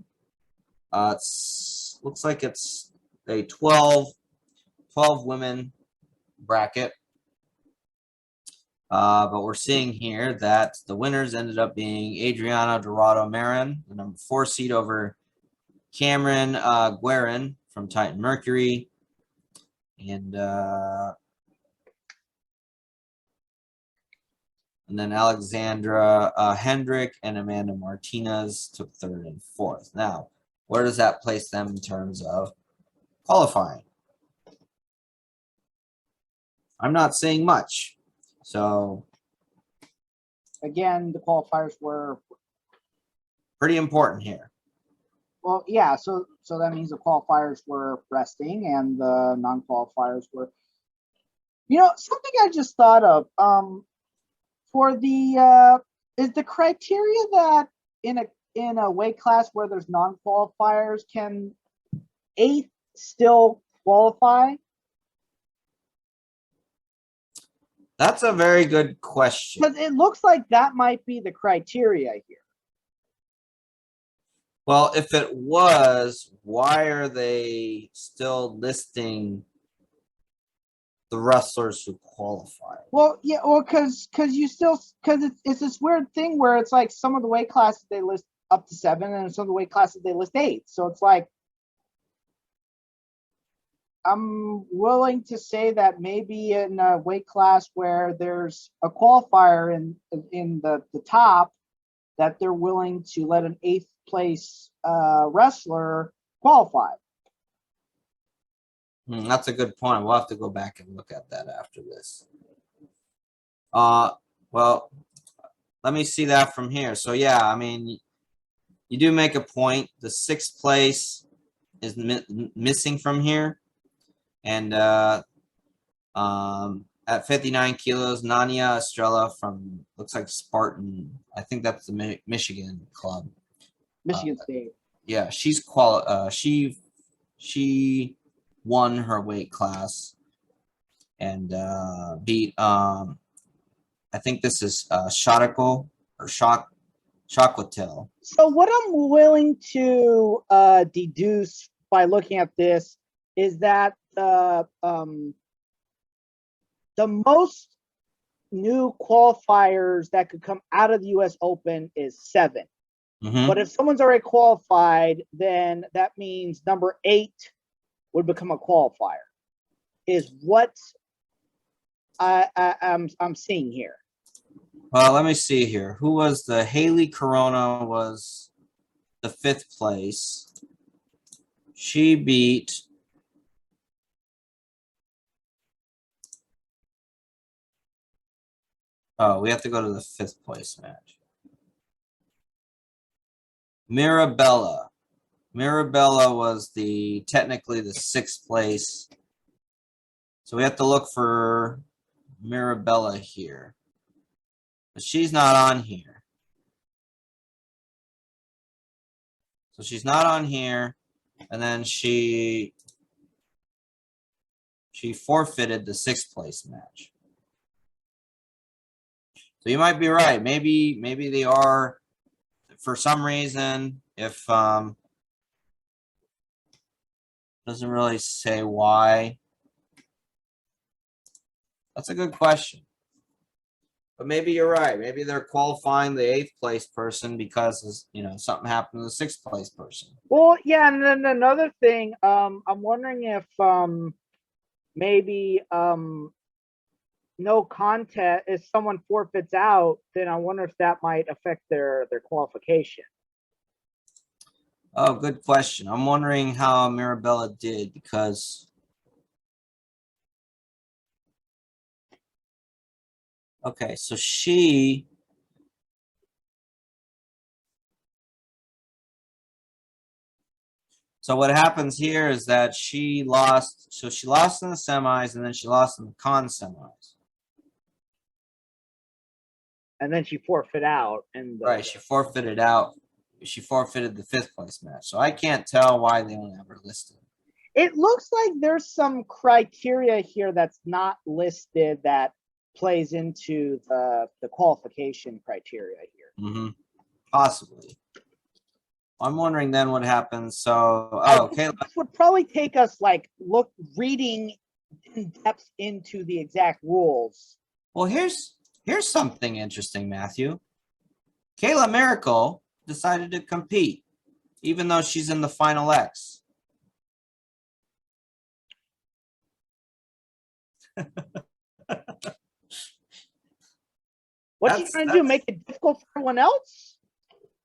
Looks like it's a 12 women bracket. But we're seeing here that the winners ended up being Adriana Dorado Marin, the number 4 seed over Cameron Guerin from Titan Mercury. And then Alexandra Hendrick and Amanda Martinez took 3rd and 4th. Now, where does that place them in terms of qualifying? I'm not seeing much. So, again, the qualifiers were pretty important here. Well, yeah, so that means the qualifiers were resting and the non-qualifiers were, something I just thought of, for the, is the criteria that in a weight class where there's non-qualifiers, can 8th still qualify? That's a very good question. Because it looks like that might be the criteria here. Well, if it was, why are they still listing the wrestlers who qualify? Well, yeah, well, because it's this weird thing where it's like some of the weight classes they list up to 7, and some of the weight classes they list 8. So it's like I'm willing to say that maybe in a weight class where there's a qualifier in the top, that they're willing to let an 8th place wrestler qualify. That's a good point. We'll have to go back and look at that after this. Well, let me see that from here. So yeah, I mean, you do make a point. The 6th place is missing from here, and at 59 kilos, Nania Estrella from, looks like Spartan. I think that's the Michigan club. Michigan State. Yeah, she won her weight class and beat I think this is Shotako or Shakwatel. So what I'm willing to deduce by looking at this is that the most new qualifiers that could come out of the U.S. Open is 7. Mm-hmm. But if someone's already qualified, then that means number 8 would become a qualifier. Is what I'm seeing here. Well, let me see here. Who was the Haley Corona was the 5th place. She beat we have to go to the 5th place match. Mirabella. Mirabella was technically the 6th place. So we have to look for Mirabella here. But she's not on here. So she's not on here. And then she forfeited the 6th place match. So you might be right. Maybe they are, for some reason, if doesn't really say why. That's a good question. But maybe you're right. Maybe they're qualifying the 8th place person because, something happened to the 6th place person. Well, yeah, and then another thing, I'm wondering if maybe no contest, if someone forfeits out, then I wonder if that might affect their qualification. Oh, good question. I'm wondering how Mirabella did because okay, so what happens here is that she lost. So she lost in the semis and then she lost in the con semis. And then she forfeit out. Right, she forfeited out. She forfeited the 5th place match. So I can't tell why they don't have her listed. It looks like there's some criteria here that's not listed that plays into the qualification criteria here. Mm-hmm. Possibly. I'm wondering then what happens. So, okay. This would probably take us reading in depth into the exact rules. Well, here's something interesting, Matthew. Kayla Miracle decided to compete, even though she's in the Final X. What's she trying to do? Make it difficult for everyone else?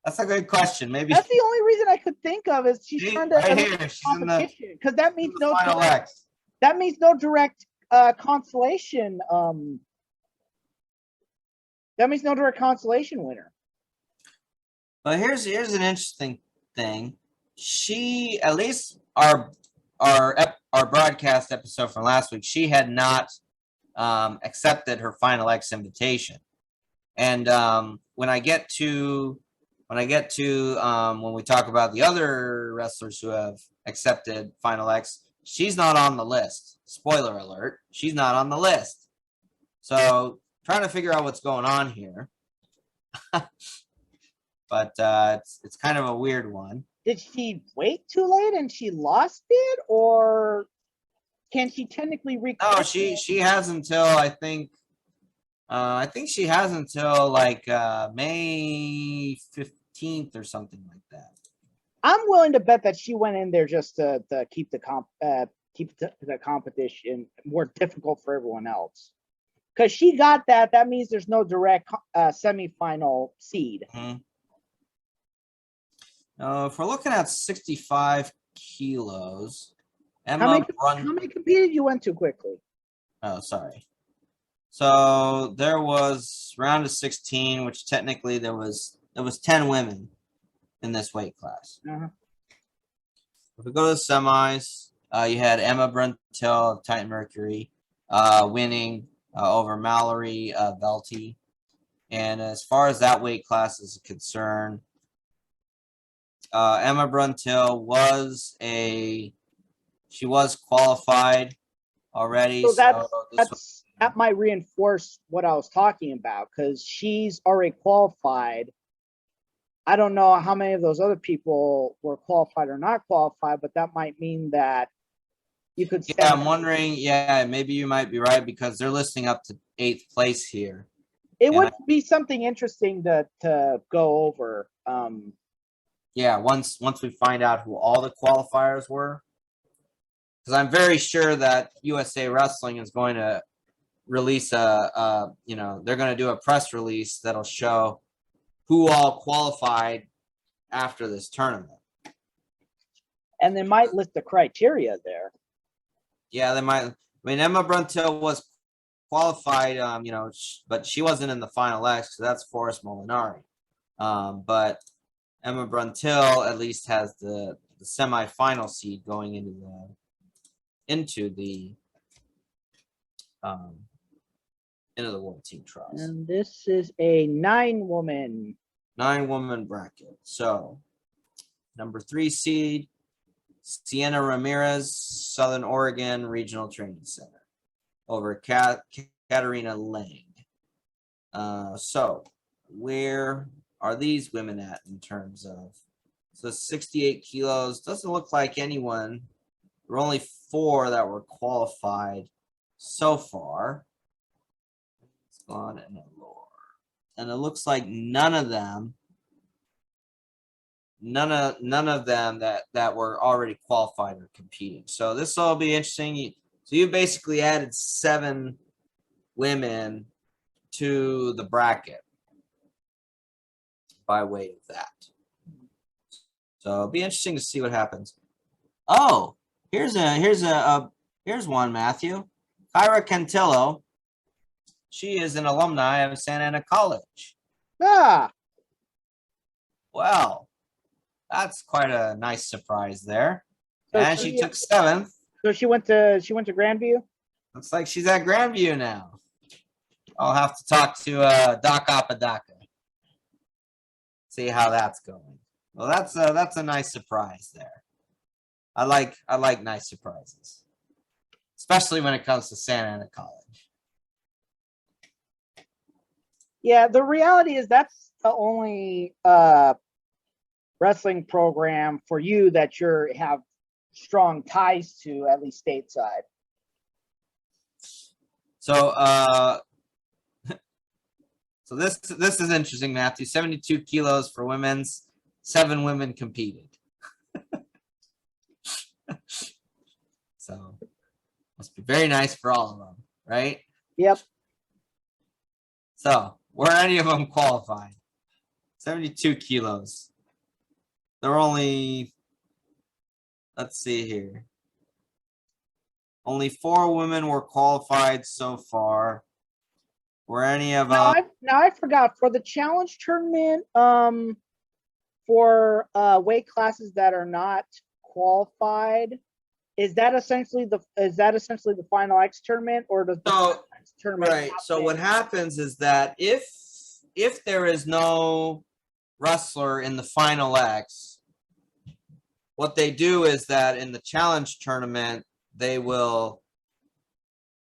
That's a good question. Maybe that's the only reason I could think of is she's trying to right here. She's competition because that means no Final X. That means no direct consolation. That means no direct consolation winner. But here's an interesting thing. She, at least our broadcast episode from last week, she had not accepted her Final X invitation. And when I get to when I get to when we talk about the other wrestlers who have accepted Final X, she's not on the list. Spoiler alert, she's not on the list. So trying to figure out what's going on here. But it's kind of a weird one. Did she wait too late and she lost it, or can she technically request? No, she has until I think she has until like May 15th or something like that. I'm willing to bet that she went in there just to keep the competition more difficult for everyone else. Because she got that. That means there's no direct semifinal seed. Mm-hmm. If we're looking at 65 kilos, How many competed you went to quickly? Oh, sorry. So there was round of 16, which technically there was 10 women in this weight class. Uh-huh. If we go to the semis, you had Emma Bruntel of Titan Mercury winning over Mallory Velty. And as far as that weight class is concerned, Emma Bruntel was qualified already. So that might reinforce what I was talking about, because she's already qualified. I don't know how many of those other people were qualified or not qualified, but that might mean that you could. Yeah, I'm wondering. Yeah, maybe you might be right, because they're listing up to 8th place here. It would be something interesting to go over. Yeah, once we find out who all the qualifiers were, because I'm very sure that USA Wrestling is going to release they're going to do a press release that'll show who all qualified after this tournament. And they might list the criteria there. Yeah, they might. I mean, Emma Bruntel was qualified, but she wasn't in the Final X, so that's Forrest Molinari. But Emma Bruntel at least has the semifinal seed going into the World Team Trials. And this is a 9-woman bracket. So number 3 seed, Sienna Ramirez, Southern Oregon Regional Training Center, over Katarina Lang. So where are these women at in terms of, so 68 kilos? Doesn't look like anyone. There were only 4 that were qualified so far. And it looks like none of them that were already qualified are competing. So this will be interesting. So you basically added 7 women to the bracket by way of that. So it'll be interesting to see what happens. Oh, here's one, Matthew. Kyra Cantillo. She is an alumni of Santa Ana College. Ah. Well, that's quite a nice surprise there. And she took 7th. So she went to Grandview? Looks like she's at Grandview now. I'll have to talk to Doc Apodaca. See how that's going. Well, that's a nice surprise there. I like nice surprises, especially when it comes to Santa Ana College. Yeah, the reality is that's the only wrestling program for you that have strong ties to, at least stateside. So so this is interesting, Matthew. 72 kilos for women's, 7 women competed. So must be very nice for all of them, right? Yep. So were any of them qualified? 72 kilos. There were only, let's see here. Only 4 women were qualified so far. Were any of them? Now I forgot, for the challenge tournament, for weight classes that are not qualified, is that essentially the Final X tournament, or does the Final X tournament? Right. So what happens is that if there is no wrestler in the final X, what they do is that in the challenge tournament, they will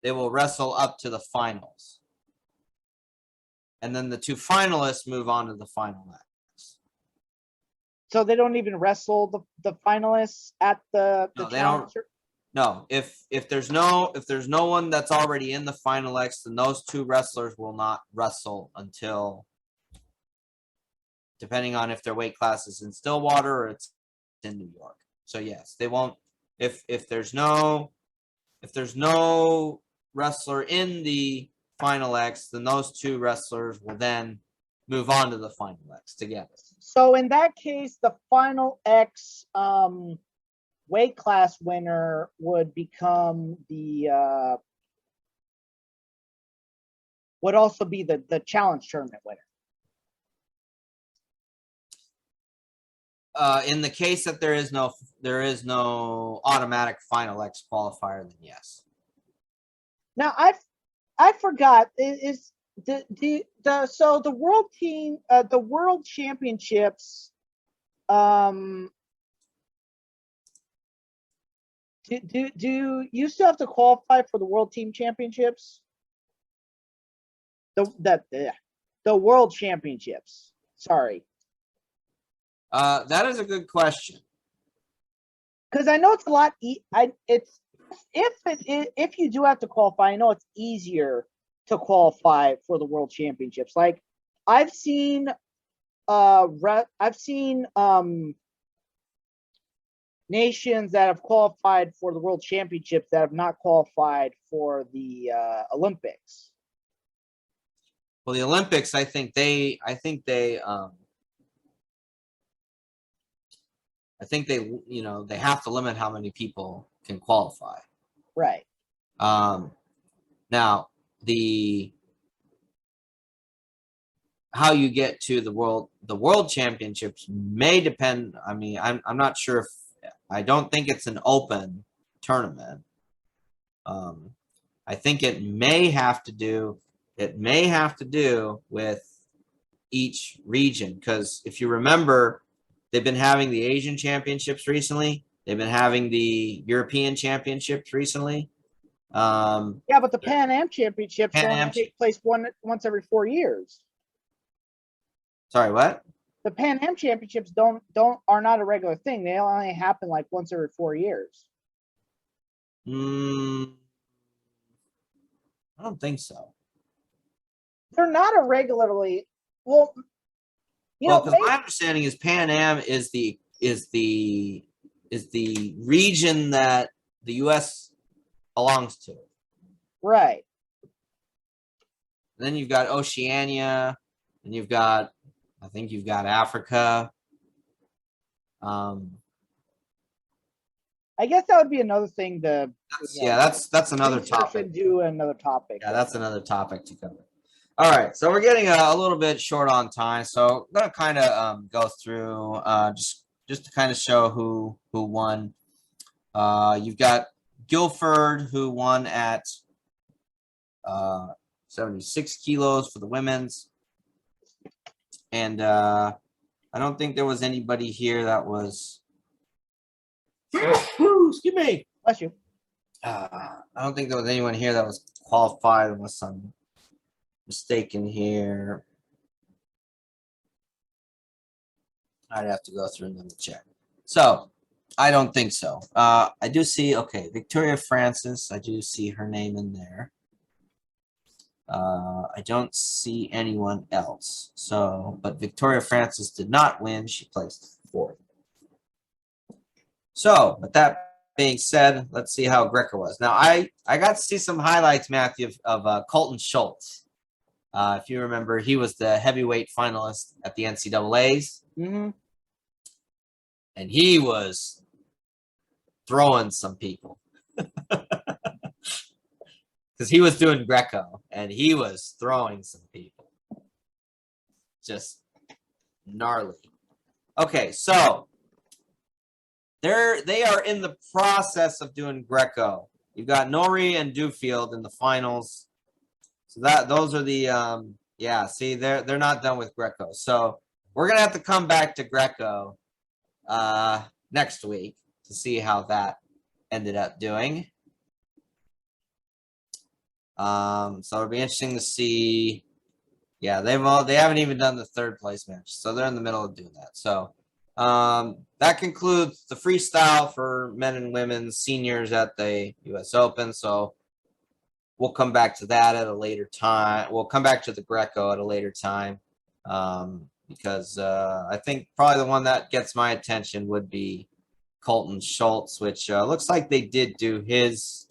wrestle up to the finals. And then the two finalists move on to the final X. So they don't even wrestle the finalists at the No, they challenge? don't. No, if there's no one that's already in the final X, then those two wrestlers will not wrestle until, depending on if their weight class is in Stillwater or it's in New York. So yes, they won't. If there's no wrestler in the final X, then those two wrestlers will then move on to the final X together. So in that case, the final X weight class winner would become the would also be the challenge tournament winner. In the case that there is no automatic final X qualifier, then yes. Now I forgot is so the world team the world championships do you still have to qualify for the world team championships? The world championships. Sorry. That is a good question. Because I know it's a lot. If you do have to qualify, I know it's easier to qualify for the world championships. Like I've seen nations that have qualified for the world championships that have not qualified for the Olympics. Well, the Olympics, I think they they have to limit how many people can qualify. Right. Now how you get to the world championships may depend. I mean, I'm not sure if, I don't think it's an open tournament. I think it may have to do with each region, because if you remember, they've been having the Asian championships recently. They've been having the European championships recently. Yeah, but the Pan Am championships only take place once every 4 years. Sorry, what? The Pan Am championships are not a regular thing. They only happen like once every 4 years. I don't think so. They're not a regularly well. Because my understanding is Pan Am is the region that the U.S. belongs to. Right. And then you've got Oceania, and I think you've got Africa. I guess that would be another thing to. That's another topic. Do another topic. Yeah, that's another topic to cover. All right, so we're getting a little bit short on time, so I'm gonna kind of go through just to kind of show who won. You've got Guilford, who won at 76 kilos for the women's, and I don't think there was anybody here that was. Excuse me. Bless you. I don't think there was anyone here that was qualified, unless I'm mistaken here. I'd have to go through and double check. So I don't think so. I do see, okay, Victoria Francis. I do see her name in there. I don't see anyone else. So, but Victoria Francis did not win. She placed fourth. So, with that being said, let's see how Greco was. Now, I got to see some highlights, Matthew, of Colton Schultz. If you remember, he was the heavyweight finalist at the NCAAs. Mm-hmm. And he was throwing some people. Because he was doing Greco, and he was throwing some people. Just gnarly. Okay, so they are in the process of doing Greco. You've got Nori and Dewfield in the finals. So those are the see, they're not done with Greco. So we're gonna have to come back to Greco next week to see how that ended up doing. So it'll be interesting to see. Yeah, they haven't even done the third place match, so they're in the middle of doing that. So that concludes the freestyle for men and women seniors at the U.S. Open. So we'll come back to that at a later time. We'll come back to the Greco at a later time because I think probably the one that gets my attention would be Colton Schultz, which looks like they did do his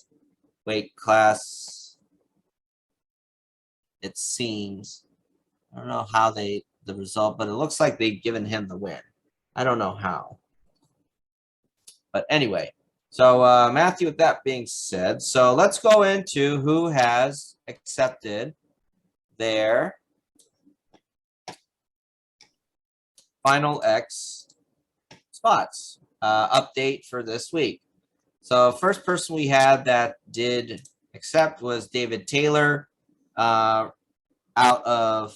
weight class. It seems. I don't know how the result, but it looks like they've given him the win. I don't know how. But anyway, so Matthew, with that being said, so let's go into who has accepted their Final X spots. Update for this week. So first person we had that did accept was David Taylor out of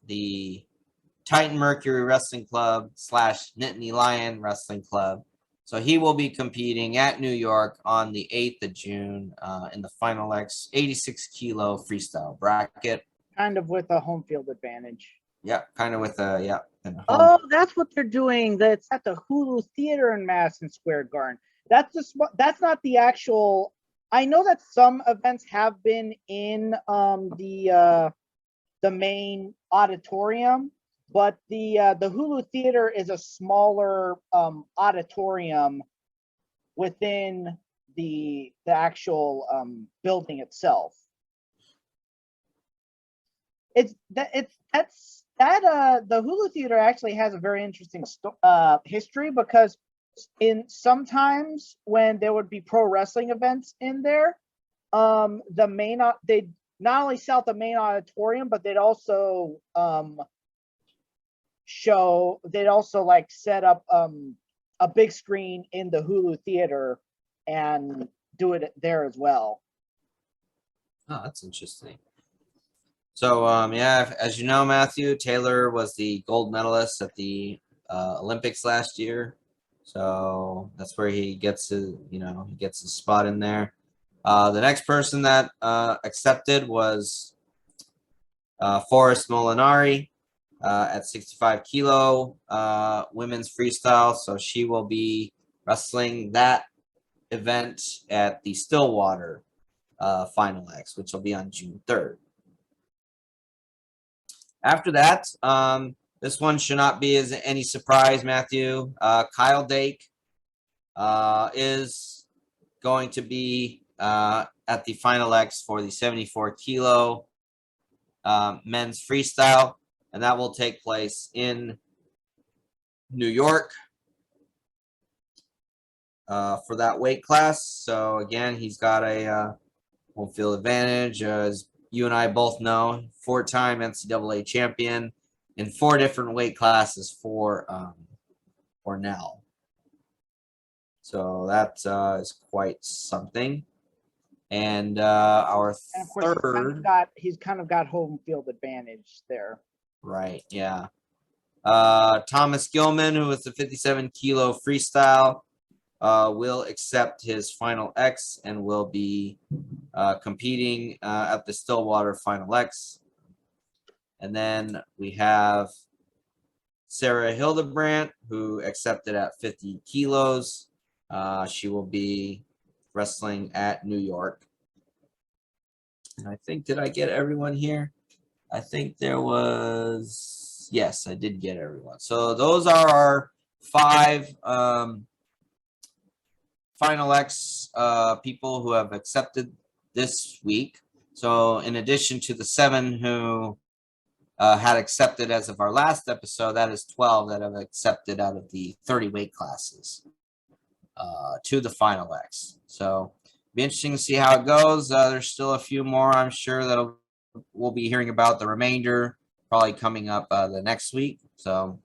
the Titan Mercury Wrestling Club / Nittany Lion Wrestling Club. So he will be competing at New York on the 8th of June in the Final X 86 kilo freestyle bracket. Kind of with a home field advantage. Yeah, kind of with a, yeah. Oh, that's what they're doing. That's at the Hulu Theater in Madison Square Garden. That's not the actual. I know that some events have been in the main auditorium, but the Hulu Theater is a smaller auditorium within the actual building itself. The Hulu Theater actually has a very interesting history, because sometimes when there would be pro wrestling events in there, they'd not only sell the main auditorium, but they'd also set up a big screen in the Hulu Theater and do it there as well. Oh, that's interesting. So, yeah, as you know, Matthew, Taylor was the gold medalist at the Olympics last year. So that's where he gets his spot in there. The next person that accepted was Forrest Molinari at 65 kilo women's freestyle. So she will be wrestling that event at the Stillwater Final X, which will be on June 3rd. After that, this one should not be any surprise, Matthew. Kyle Dake is going to be at the Final X for the 74 kilo men's freestyle, and that will take place in New York for that weight class. So again, he's got a home field advantage. As you and I both know, 4-time NCAA champion in 4 different weight classes for Cornell. So that is quite something. And our and of course, third, he's kind of got home field advantage there. Right, yeah. Thomas Gilman, who is the 57 kilo freestyle, will accept his Final X and will be competing at the Stillwater Final X. And then we have Sarah Hildebrandt, who accepted at 50 kilos. She will be wrestling at New York. And I think, did I get everyone here? I think there was, yes, I did get everyone. So those are our 5 Final X people who have accepted this week. So in addition to the 7 who had accepted as of our last episode, that is 12 that have accepted out of the 30 weight classes to the Final X. So be interesting to see how it goes. There's still a few more, I'm sure, that we'll be hearing about the remainder probably coming up the next week. So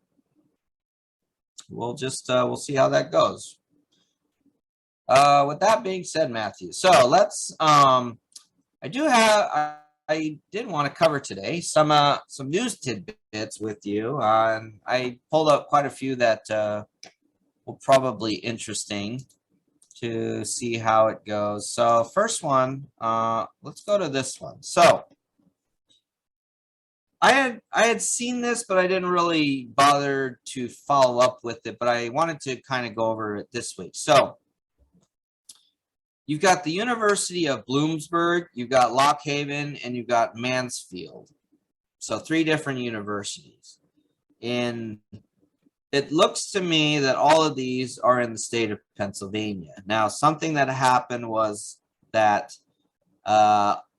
we'll just we'll see how that goes. With that being said, Matthew, so let's I I did want to cover today some news tidbits with you. And I pulled up quite a few that will probably interesting to see how it goes. So first one, let's go to this one. So I had seen this, but I didn't really bother to follow up with it. But I wanted to kind of go over it this week. So you've got the University of Bloomsburg, you've got Lock Haven, and you've got Mansfield. So 3 different universities. And it looks to me that all of these are in the state of Pennsylvania. Now, something that happened was that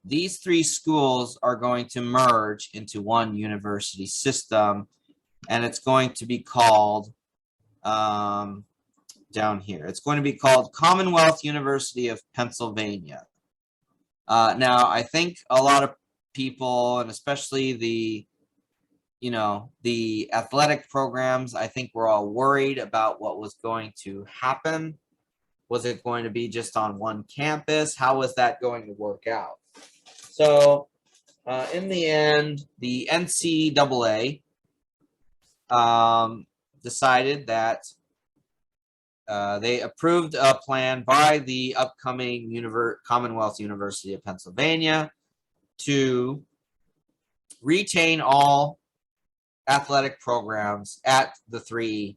these 3 schools are going to merge into one university system, and it's going to be called down here. It's going to be called Commonwealth University of Pennsylvania. Now, I think a lot of people, and especially the athletic programs, I think we're all worried about what was going to happen. Was it going to be just on one campus? How was that going to work out? So, in the end, the NCAA decided that they approved a plan by the upcoming Commonwealth University of Pennsylvania to retain all athletic programs at the 3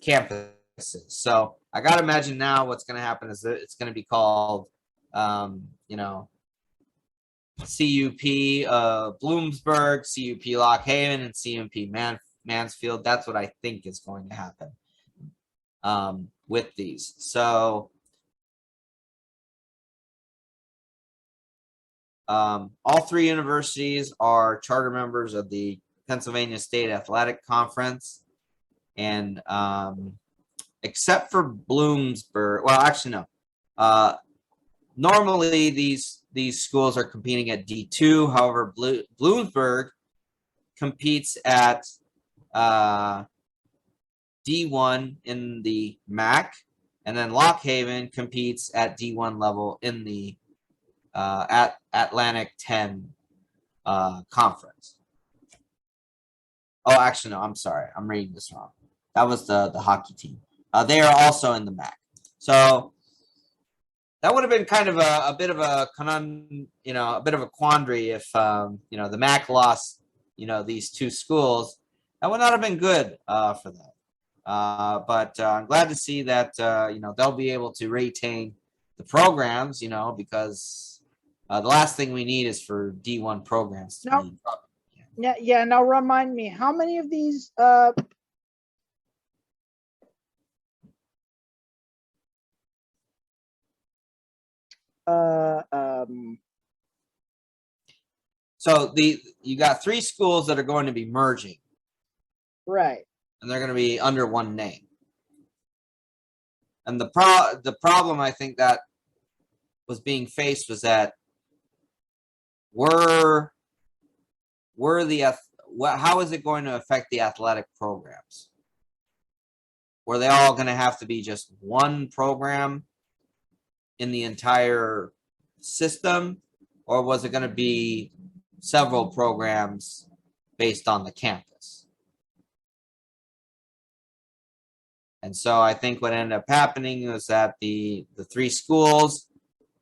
campuses. So I got to imagine now what's going to happen is that it's going to be called, CUP Bloomsburg, CUP Lock Haven, and CUP Mansfield. That's what I think is going to happen with these. So all 3 universities are charter members of the Pennsylvania State Athletic Conference, and except for Bloomsburg, well, actually no. Normally these schools are competing at D2. However, Bloomsburg competes at D1 in the MAC, and then Lock Haven competes at D1 level in the at Atlantic 10 conference. Oh, actually, no, I'm sorry. I'm reading this wrong. That was the hockey team. They are also in the MAC. So that would have been kind of a bit of a a bit of a quandary if the MAC lost these 2 schools. That would not have been good for them. But I'm glad to see that they'll be able to retain the programs, because the last thing we need is for D1 programs to be. Yeah. Now remind me, how many of these So you got 3 schools that are going to be merging. Right. And they're going to be under one name. And the problem I think that was being faced was that how is it going to affect the athletic programs? Were they all going to have to be just one program in the entire system, or was it going to be several programs based on the campus? And so I think what ended up happening was that the 3 schools,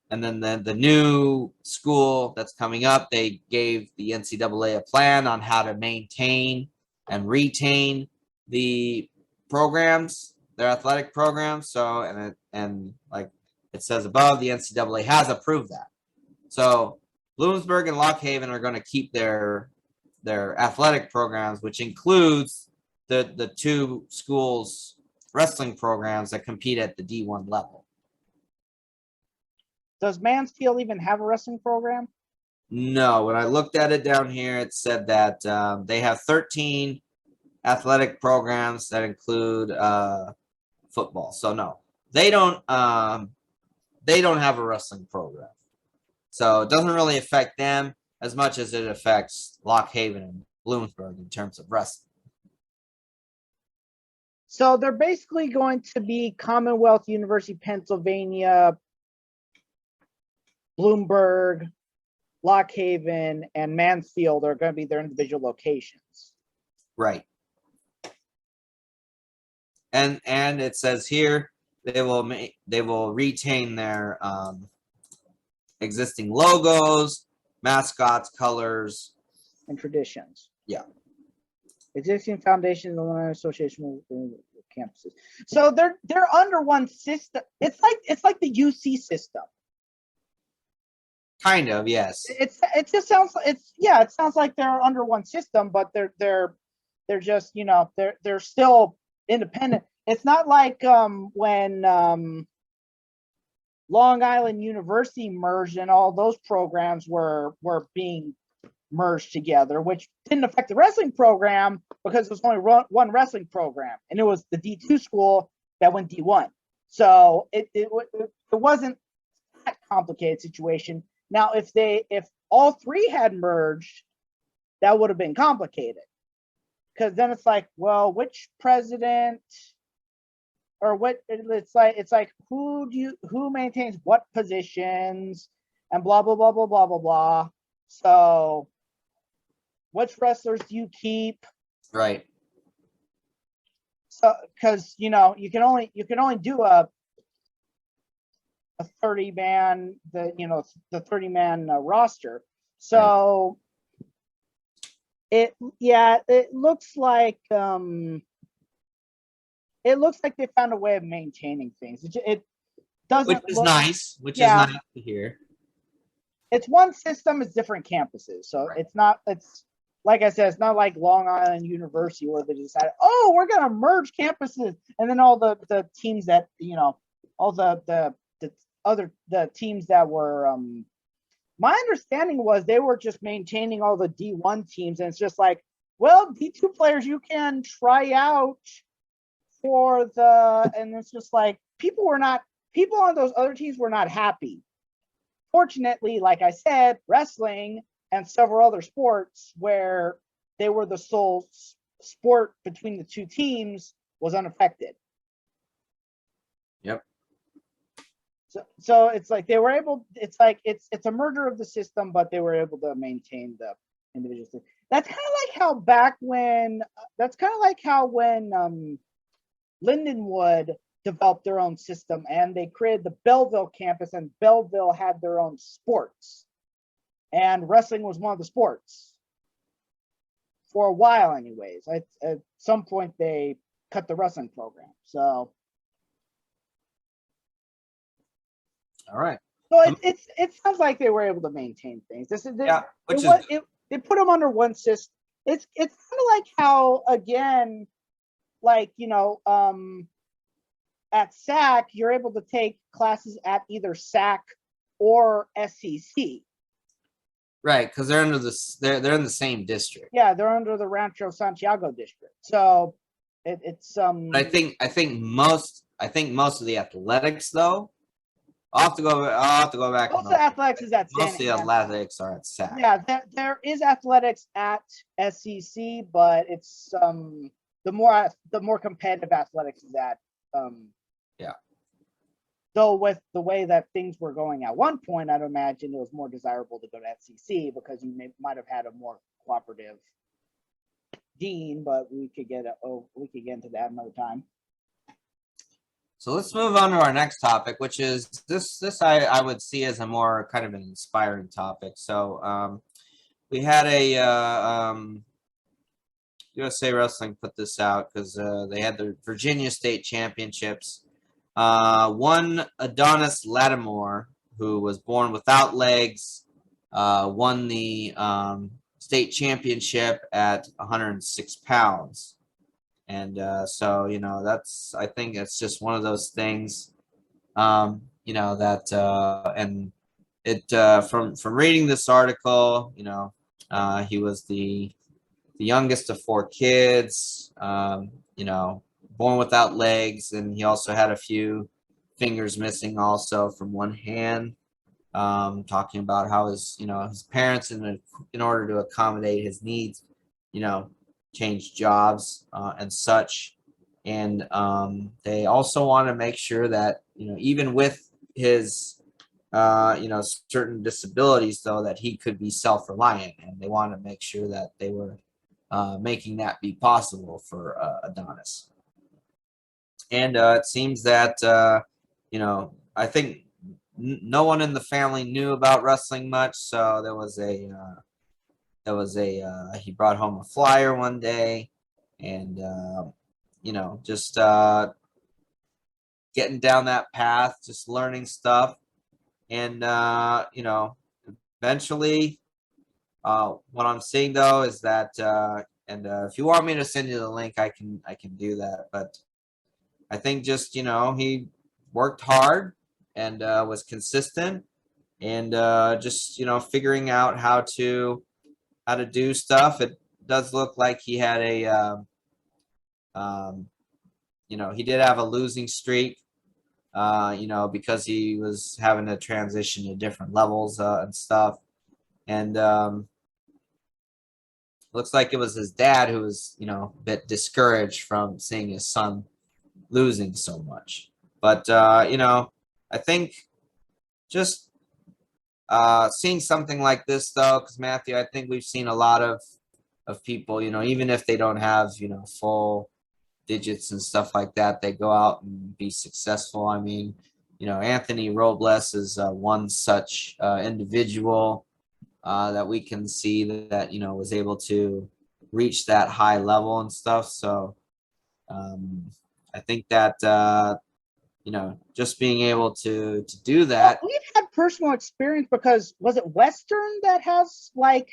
and then the new school that's coming up, they gave the NCAA a plan on how to maintain and retain the programs, their athletic programs. So, and like it says above, the NCAA has approved that. So Bloomsburg and Lock Haven are going to keep their athletic programs, which includes the 2 schools' wrestling programs that compete at the D1 level. Does Mansfield even have a wrestling program? No, when I looked at it down here, it said that they have 13 athletic programs that include football. So no, they don't have a wrestling program. So it doesn't really affect them as much as it affects Lock Haven and Bloomsburg in terms of wrestling. So they're basically going to be Commonwealth University, Pennsylvania, Bloomsburg, Lock Haven, and Mansfield are going to be their individual locations. Right. And it says here they will retain their existing logos, mascots, colors, and traditions. Yeah. Existing foundation in the Illinois Association with campuses. So they're under one system. It's like the UC system. Kind of, yes. It just sounds it sounds like they're under one system, but they're just, you know, they're still independent. It's not like when Long Island University merged and all those programs were being merged together, which didn't affect the wrestling program because it was only one wrestling program, and it was the D2 school that went D1. So it wasn't that complicated situation. Now, if all three had merged, that would have been complicated, because then it's like, well, which president or what? It's like who maintains what positions and blah blah blah blah blah blah blah. So, which wrestlers do you keep? Right. So, because you know you can only do a 30-man, the 30-man roster. So right. It looks like they found a way of maintaining things. It doesn't, which is nice. Which is nice to hear. It's one system. It's different campuses, so right. It's like I said, it's not like Long Island University where they decided, oh, we're gonna merge campuses, and then all the teams that all the teams that were. My understanding was they were just maintaining all the D1 teams, and it's just like, well, D2 players you can try out for and it's just like people on those other teams were not happy. Fortunately, like I said, wrestling and several other sports where they were the sole sport between the two teams was unaffected. Yep. So it's like they were able. It's like it's a merger of the system, but they were able to maintain the individual system. That's kind of like how back when. That's kind of like how when Lindenwood developed their own system, and they created the Belleville campus, and Belleville had their own sports, and wrestling was one of the sports for a while anyways. At some point they cut the wrestling program. So all right. So it sounds like they were able to maintain things. They put them under one system. It's kind of like how, again, like, at SAC, you're able to take classes at either SAC or SEC. Right, because they're under they're in the same district. Yeah, they're under the Rancho Santiago district. So it's But I think most of the athletics though. I'll have to go back. Most of the athletics is at most of the athletics are at SAC. Yeah, there is athletics at SEC, but it's the more competitive athletics is at yeah. Though with the way that things were going at one point, I'd imagine it was more desirable to go to SEC because you might have had a more cooperative dean, but we could get into that another time. So let's move on to our next topic, which is this I would see as a more kind of an inspiring topic. So we had a USA Wrestling put this out because they had the Virginia State Championships. One Adonis Lattimore, who was born without legs, won the state championship at 106 pounds. And so, I think it's just one of those things, that, and it, from reading this article, he was the youngest of 4 kids, born without legs, and he also had a few fingers missing also from one hand, talking about how his parents, in order to accommodate his needs, changed jobs and such, and they also want to make sure that even with his certain disabilities, though, that he could be self-reliant, and they want to make sure that they were making that be possible for Adonis. And it seems that I think no one in the family knew about wrestling much, so he brought home a flyer one day, and just getting down that path, just learning stuff, and eventually, what I'm seeing though is that, if you want me to send you the link, I can do that. But I think just he worked hard and was consistent, and just figuring out how to do stuff. It does look like he had he did have a losing streak, because he was having to transition to different levels and stuff. And looks like it was his dad who was, a bit discouraged from seeing his son losing so much. But, I think just seeing something like this, though, because Matthew, I think we've seen a lot of people, even if they don't have, full digits and stuff like that, they go out and be successful. I mean, Anthony Robles is one such individual that we can see that was able to reach that high level and stuff. So I think that just being able to do that. Well, we've had personal experience because was it Western that has like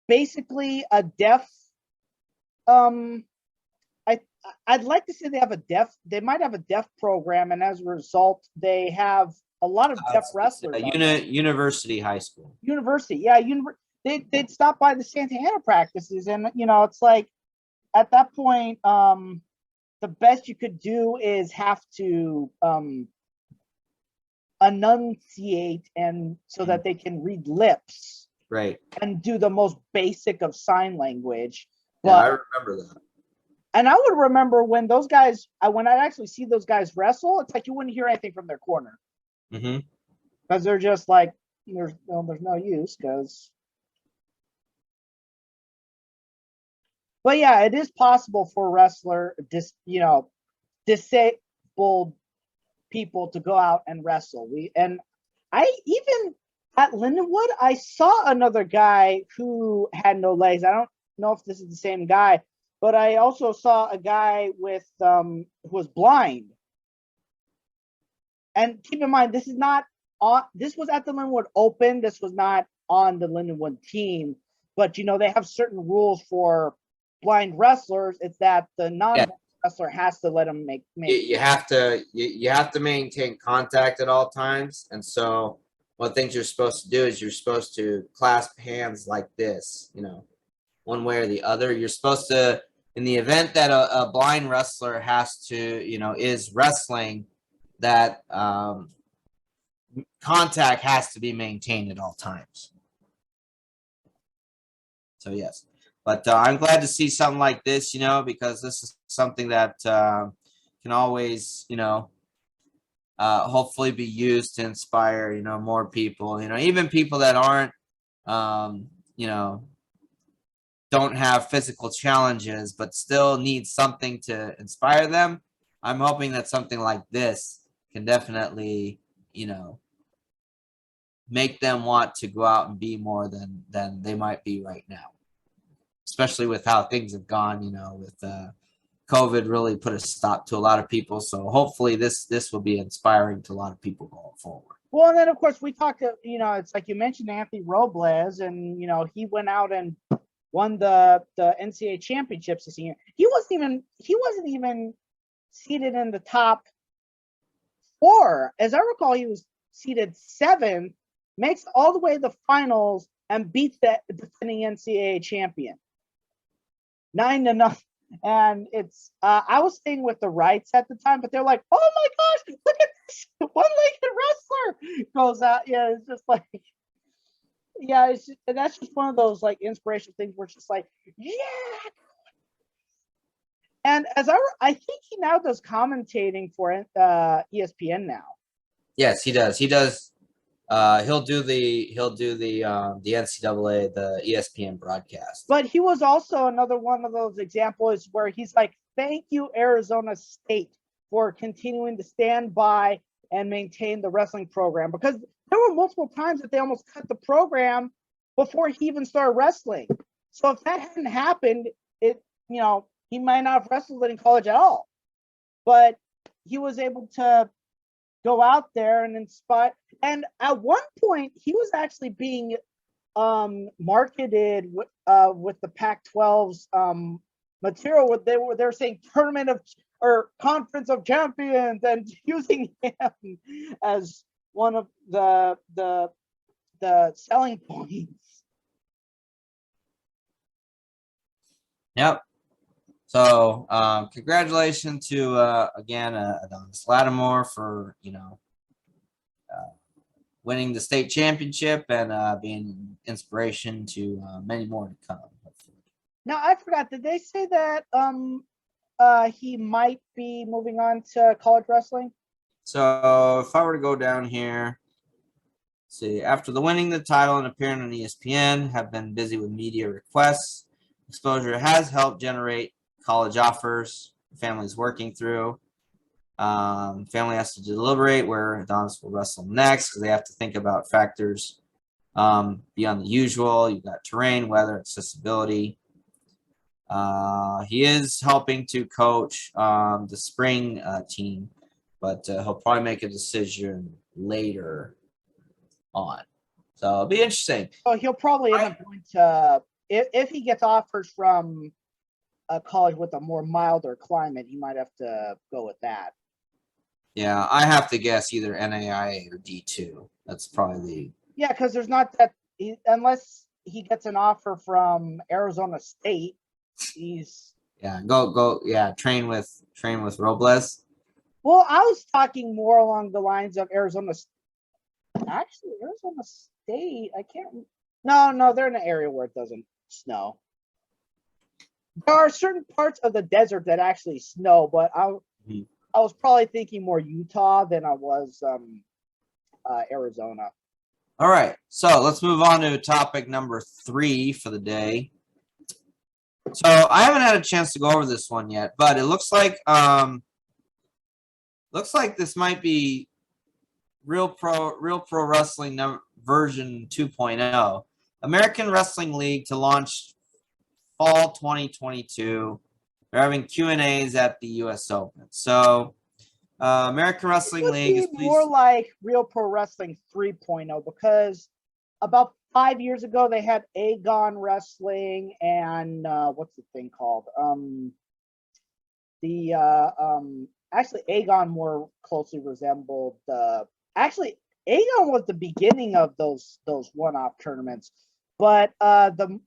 basically a deaf I'd like to say they might have a deaf program, and as a result, they have a lot of deaf wrestlers. University high school. University, yeah. They'd stop by the Santa Ana practices, and it's like at that point, the best you could do is have to enunciate, and so that they can read lips, right, and do the most basic of sign language. Yeah, I remember that. And I would remember when those guys, when I'd actually see those guys wrestle, it's like you wouldn't hear anything from their corner. Mm-hmm. Because they're just like, there's no use, because. But yeah, it is possible for wrestler, disabled people to go out and wrestle. I even at Lindenwood, I saw another guy who had no legs. I don't know if this is the same guy, but I also saw a guy with who was blind. And keep in mind, this is not on. This was at the Lindenwood Open. This was not on the Lindenwood team. But they have certain rules for blind wrestlers. It's that the non-blind wrestler has to let them make. You have to maintain contact at all times, and so one thing you're supposed to do is you're supposed to clasp hands like this. One way or the other. You're supposed to, in the event that a blind wrestler has to, is wrestling, that contact has to be maintained at all times. So yes, but I'm glad to see something like this, because this is something that can always, hopefully be used to inspire, more people, even people that aren't, don't have physical challenges, but still need something to inspire them. I'm hoping that something like this can definitely, make them want to go out and be more than they might be right now, especially with how things have gone, with COVID really put a stop to a lot of people. So hopefully this will be inspiring to a lot of people going forward. Well, and then of course we talked to, it's like you mentioned Anthony Robles, and he went out and won the NCAA championships this year. He wasn't even seated in the top 4. As I recall, he was seated 7th, makes all the way to the finals, and beats the defending NCAA champion 9-0. And it's I was staying with the Wrights at the time, but they're like, oh my gosh, look at this one-legged wrestler goes out. Yeah, it's just like, yeah, that's just one of those like inspirational things where it's just like, yeah. And as I think he now does commentating for ESPN now. Yes, he does. He does He'll do the NCAA, the ESPN broadcast. But he was also another one of those examples where he's like, thank you, Arizona State, for continuing to stand by and maintain the wrestling program, because there were multiple times that they almost cut the program before he even started wrestling. So if that hadn't happened, he might not have wrestled in college at all. But he was able to go out there and inspire. And at one point, he was actually being marketed with the Pac-12's material. What they were saying tournament of or conference of champions, and using him as one of the selling points. Yep. So congratulations to again Adonis Lattimore for winning the state championship and being an inspiration to many more to come. Hopefully. Now I forgot. Did they say that he might be moving on to college wrestling? So if I were to go down here, see, after the winning the title and appearing on ESPN, have been busy with media requests. Exposure has helped generate college offers. Family's working through. Family has to deliberate where Adonis will wrestle next because they have to think about factors beyond the usual. You've got terrain, weather, accessibility. He is helping to coach the spring team, but he'll probably make a decision later on. So it'll be interesting. So he'll probably end up going to, if he gets offers from a college with a more milder climate, he might have to go with that. Yeah, I have to guess either NAIA or D2. That's probably the because there's not that unless he gets an offer from Arizona State. He's train with Robles. Well, I was talking more along the lines of Arizona. Actually, Arizona State, I can't. No, they're in an area where it doesn't snow. There are certain parts of the desert that actually snow, but I was probably thinking more Utah than I was Arizona. All right, so let's move on to topic number 3 for the day. So I haven't had a chance to go over this one yet, but it looks like this might be Real Pro Wrestling version 2.0. American Wrestling League to launch fall 2022. They're having Q&As at the U.S. Open. So American Wrestling League is more like Real Pro Wrestling 3.0 because about 5 years ago they had Aegon Wrestling and what's the thing called? Actually Aegon more closely resembled actually Aegon was the beginning of those one-off tournaments, but the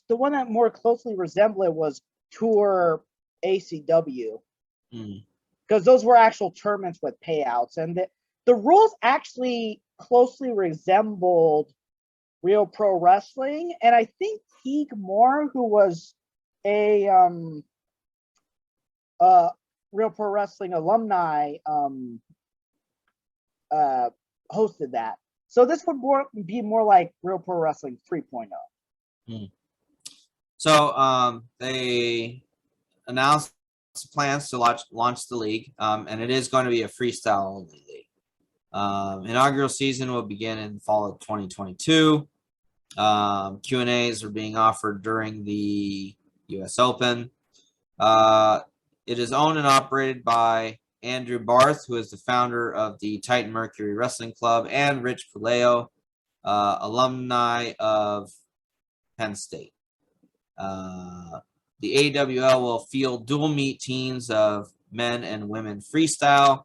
one that more closely resembled it was Tour ACW. Because those were actual tournaments with payouts, and the rules actually closely resembled Real Pro Wrestling. And I think Teague Moore, who was a Real Pro Wrestling alumni, hosted that. So this would be more like Real Pro Wrestling 3.0. So they announced plans to launch the league, and it is going to be a freestyle only league. Inaugural season will begin in fall of 2022. Q&As are being offered during the U.S. Open. It is owned and operated by Andrew Barth, who is the founder of the Titan Mercury Wrestling Club, and Rich Puleo, alumni of Penn State. The AWL will field dual meet teams of men and women freestyle,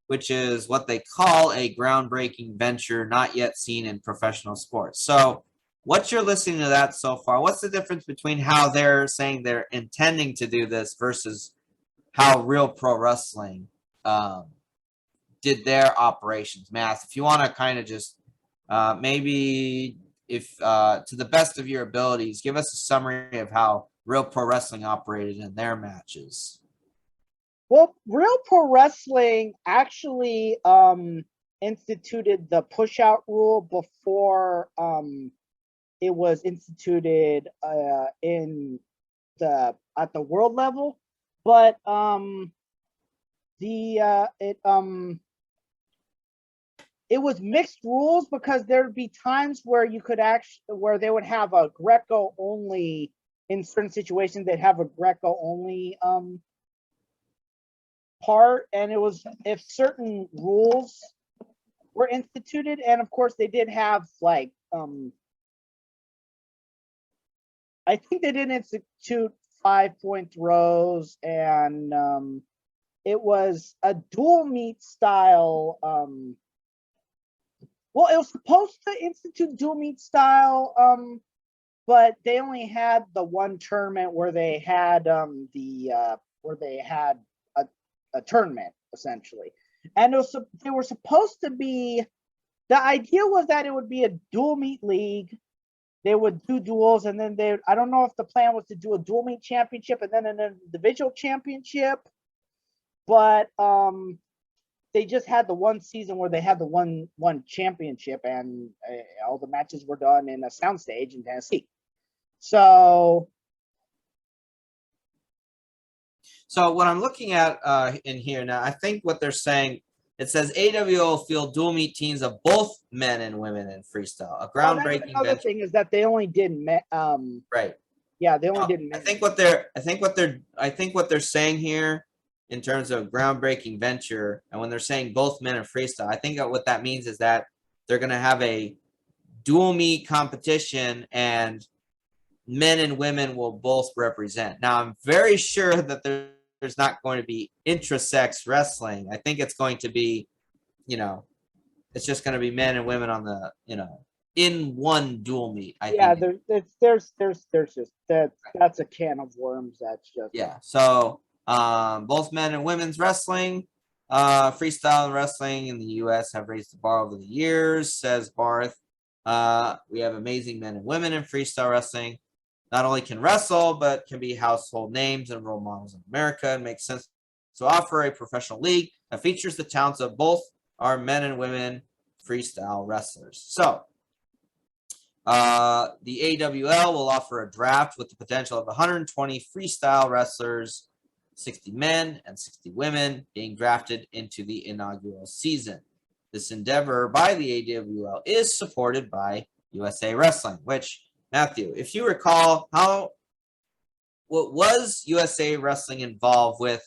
which is what they call a groundbreaking venture not yet seen in professional sports. So what you're listening to that so far, what's the difference between how they're saying they're intending to do this versus how Real Pro Wrestling did their operations? Math, if you want to kind of just maybe if to the best of your abilities, give us a summary of how Real Pro Wrestling operated in their matches. Well, Real Pro Wrestling actually instituted the push out rule before it was instituted in at the world level, but it was mixed rules because there'd be times where you could where they would have a Greco only in certain situations. They'd have a Greco only part, and it was if certain rules were instituted, and of course they did have like I think they did institute 5-point throws, and it was a dual meet style. Well, it was supposed to institute dual meet style, but they only had the one tournament where they had where they had a tournament essentially, and it was they were supposed to be. The idea was that it would be a dual meet league. They would do duels, and then I don't know if the plan was to do a dual meet championship and then an individual championship, but they just had the one season where they had the one championship, and all the matches were done in a soundstage in Tennessee. So what I'm looking at in here now, I think what they're saying, it says AWO field dual meet teams of both men and women in freestyle. A groundbreaking another thing is that they only did right. Yeah, they only did men. I think what they're saying here in terms of groundbreaking venture, and when they're saying both men and freestyle, I think that what that means is that they're going to have a dual meet competition and men and women will both represent. Now, I'm very sure that there's not going to be intrasex wrestling. I think it's going to be, it's just going to be men and women on the, in one dual meet. There's just that's a can of worms. That's just So both men and women's wrestling, freestyle wrestling in the U.S. have raised the bar over the years, says Barth. We have amazing men and women in freestyle wrestling. Not only can wrestle, but can be household names and role models in America. It makes sense to offer a professional league that features the talents of both our men and women freestyle wrestlers. So the AWL will offer a draft with the potential of 120 freestyle wrestlers, 60 men and 60 women being drafted into the inaugural season. This endeavor by the AWL is supported by USA Wrestling, which, Matthew, if you recall, what was USA Wrestling involved with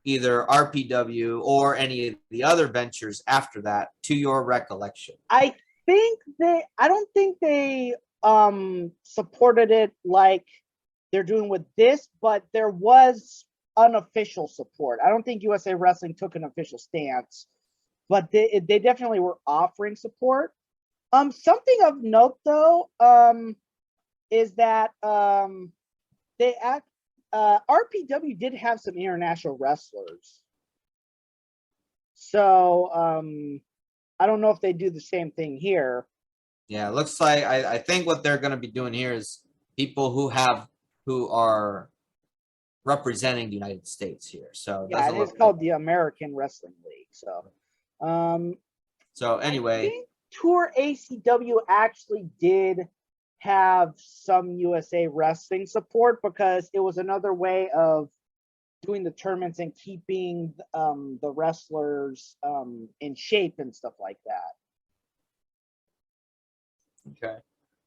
either RPW or any of the other ventures after that, to your recollection? I don't think they supported it like they're doing with this, but there was unofficial support. I don't think USA Wrestling took an official stance, but they definitely were offering support. Something of note though, is that RPW did have some international wrestlers. So I don't know if they do the same thing here. Yeah, it looks like I think what they're going to be doing here is people who are representing the United States here. So yeah, it's called the American Wrestling League. So anyway, I think Tour ACW actually did have some USA Wrestling support because it was another way of doing the tournaments and keeping the wrestlers in shape and stuff like that. Okay.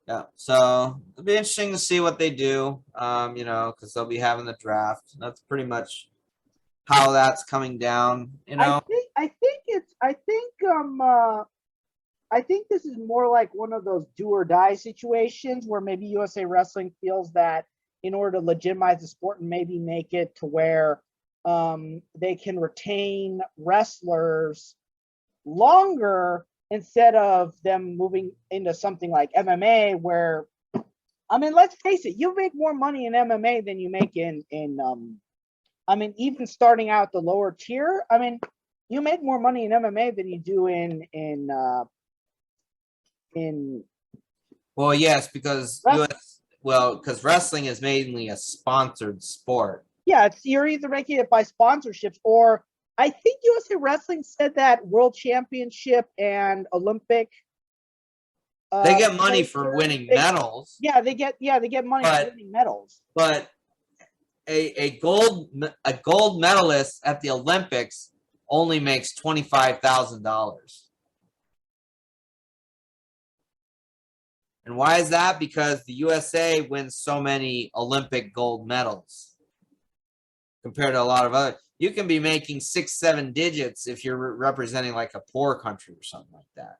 Yeah. So it'll be interesting to see what they do. Because they'll be having the draft. That's pretty much how that's coming down. I think this is more like one of those do or die situations where maybe USA Wrestling feels that in order to legitimize the sport and maybe make it to where they can retain wrestlers longer instead of them moving into something like MMA where, I mean, let's face it, you make more money in MMA than you make in even starting out the lower tier. I mean, you make more money in MMA than you do in well, yes, because because wrestling is mainly a sponsored sport. Yeah, you're either making it by sponsorships or I think USA Wrestling said that World Championship and Olympic. They get money for places, winning medals. Yeah, they get money for winning medals. But a gold medalist at the Olympics only makes $25,000. And why is that? Because the USA wins so many Olympic gold medals compared to a lot of other. You can be making 6, 7 digits if you're representing like a poor country or something like that.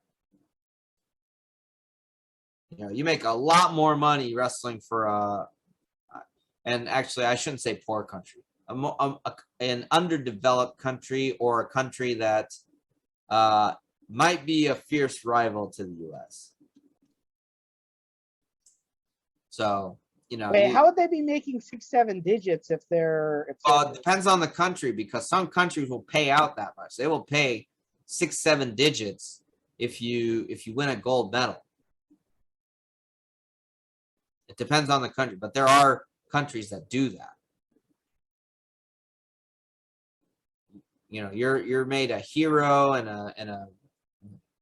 You know, you make a lot more money wrestling for and actually I shouldn't say poor country, an underdeveloped country, or a country that might be a fierce rival to the US. So, you know, wait, how would they be making 6, 7 digits if they're? Well, it depends on the country, because some countries will pay out that much. They will pay 6, 7 digits if you win a gold medal. It depends on the country, but there are countries that do that. You know, you're made a hero and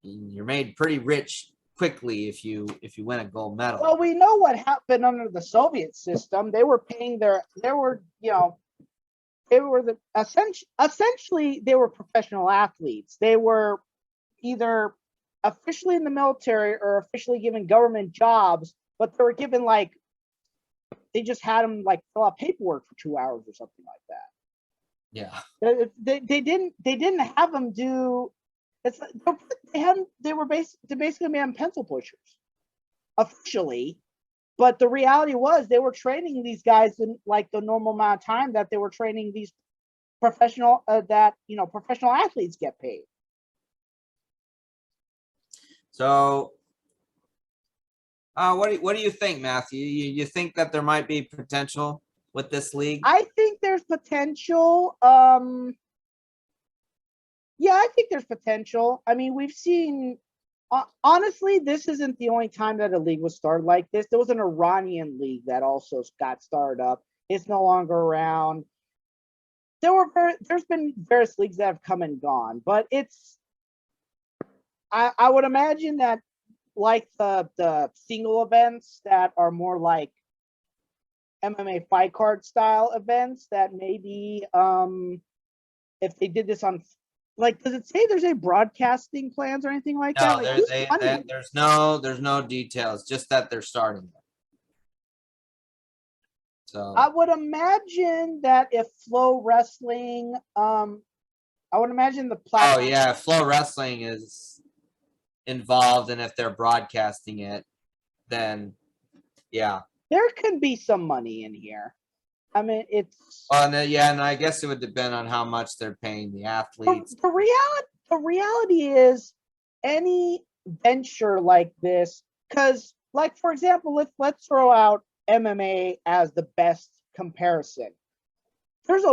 you're made pretty rich quickly if you win a gold medal. Well, we know what happened under the Soviet system. They were paying essentially they were professional athletes. They were either officially in the military or officially given government jobs, but they were given they just had them fill out paperwork for 2 hours or something like that. Yeah. They didn't have them do. They basically made them pencil pushers officially, but the reality was they were training these guys in the normal amount of time that they were training these professional professional athletes get paid. So, what do you think, Matthew? You think that there might be potential with this league? I think there's potential. Yeah, I think there's potential. I mean, we've seen. Honestly, this isn't the only time that a league was started like this. There was an Iranian league that also got started up. It's no longer around. There's been various leagues that have come and gone, but I would imagine that the single events that are more like MMA fight card style events, that maybe if they did this on does it say there's any broadcasting plans or anything like that? There's no details, just that they're starting. So I would imagine that if Flow Wrestling, I would imagine the platform. Oh yeah, Flow Wrestling is involved, and if they're broadcasting it, then yeah, there can be some money in here. I mean, it's. And I guess it would depend on how much they're paying the athletes. The reality is, any venture like this, because for example, let's throw out MMA as the best comparison. There's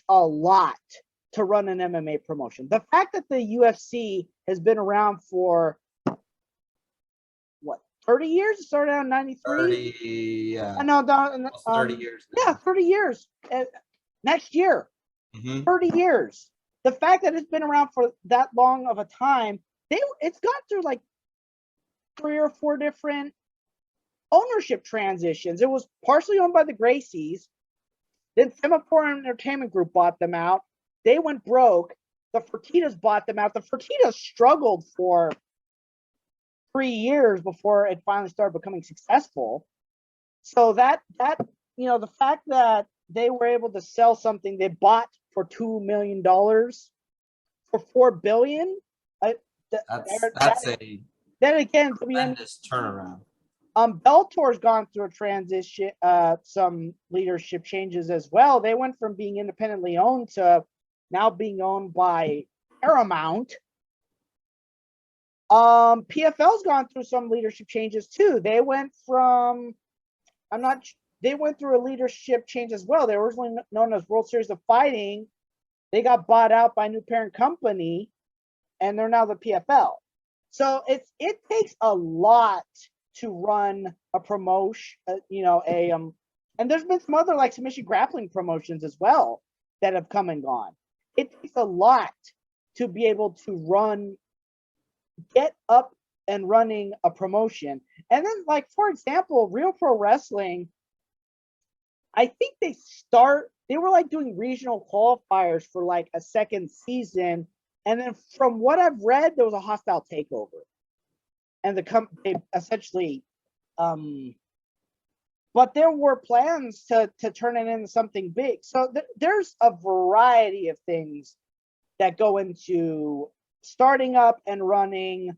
a lot to run an MMA promotion. The fact that the UFC has been around for 30 years? It started out in 93? 30, yeah. No, 30 years. Now. Yeah, 30 years. Next year. Mm-hmm. 30 years. The fact that it's been around for that long of a time, it's gone through 3 or 4 different ownership transitions. It was partially owned by the Gracies. Then Semaphore Entertainment Group bought them out. They went broke. The Fertittas bought them out. The Fertittas struggled for 3 years before it finally started becoming successful. So that the fact that they were able to sell something they bought for $2 million for $4 billion, that's a tremendous turnaround. Bellator's gone through a transition, some leadership changes as well. They went from being independently owned to now being owned by Paramount. PFL's gone through some leadership changes too. They went through a leadership change as well. They were originally known as World Series of Fighting. They got bought out by a new parent company, and they're now the PFL. So it takes a lot to run a promotion, and there's been some other submission grappling promotions as well that have come and gone. it takes a lot to be able to get up and running a promotion. And then, like, for example, Real Pro Wrestling, I think they were like doing regional qualifiers for like a second season. And then from what I've read, there was a hostile takeover. And they essentially, but there were plans to turn it into something big. So there's a variety of things that go into starting up and running,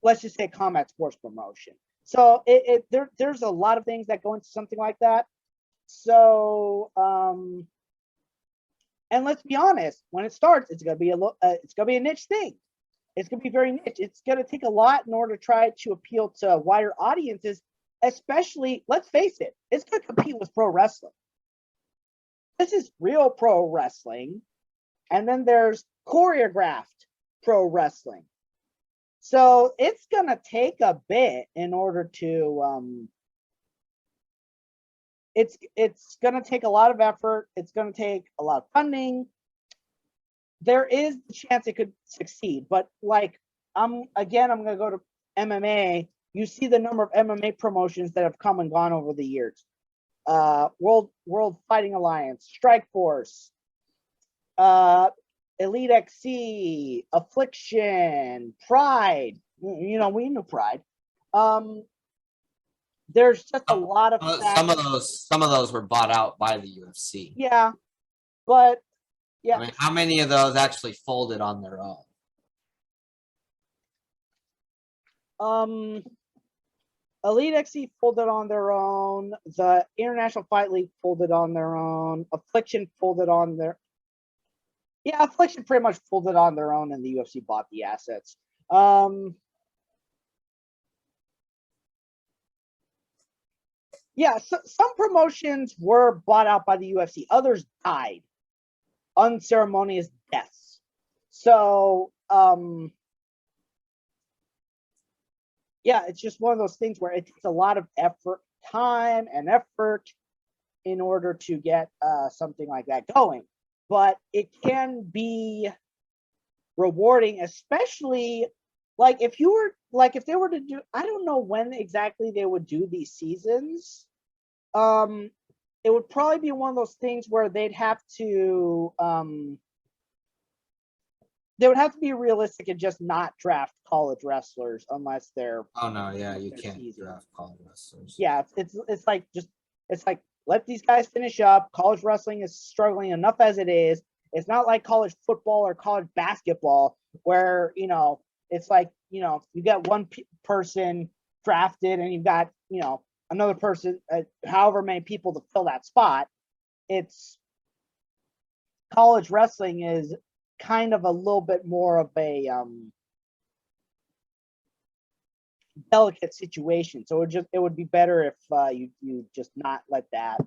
let's just say, combat sports promotion. So there's a lot of things that go into something like that. So, and let's be honest, when it starts, it's gonna be a niche thing. It's gonna be very niche. It's gonna take a lot in order to try to appeal to wider audiences, especially, let's face it, it's gonna compete with pro wrestling. This is real pro wrestling, and then there's choreographed pro wrestling. So it's gonna take a bit in order to it's gonna take a lot of effort. It's gonna take a lot of funding. There is the chance it could succeed, but like I'm gonna go to MMA. You see the number of MMA promotions that have come and gone over the years. World Fighting Alliance, Strike Force, Elite XC, Affliction, Pride. We know Pride. There's just a lot of some of those were bought out by the UFC. Yeah, but yeah. I mean, how many of those actually folded on their own? Elite XC folded on their own. The International Fight League folded on their own. Affliction folded on their. Yeah, Affliction pretty much folded on their own, and the UFC bought the assets. Yeah, so some promotions were bought out by the UFC. Others died. Unceremonious deaths. So, yeah, it's just one of those things where it takes a lot of time and effort in order to get something like that going. But it can be rewarding, especially like if they were to do, I don't know when exactly they would do these seasons. It would probably be one of those things where they'd have to be realistic and just not draft college wrestlers unless they're. Oh no, yeah, you can't draft college wrestlers. Yeah, it's like let these guys finish up. College wrestling is struggling enough as it is. It's not like college football or college basketball where it's like you got one person drafted and you've got another person, however many people to fill that spot. It's college wrestling is kind of a little bit more of a delicate situation. So it would be better if you just not let that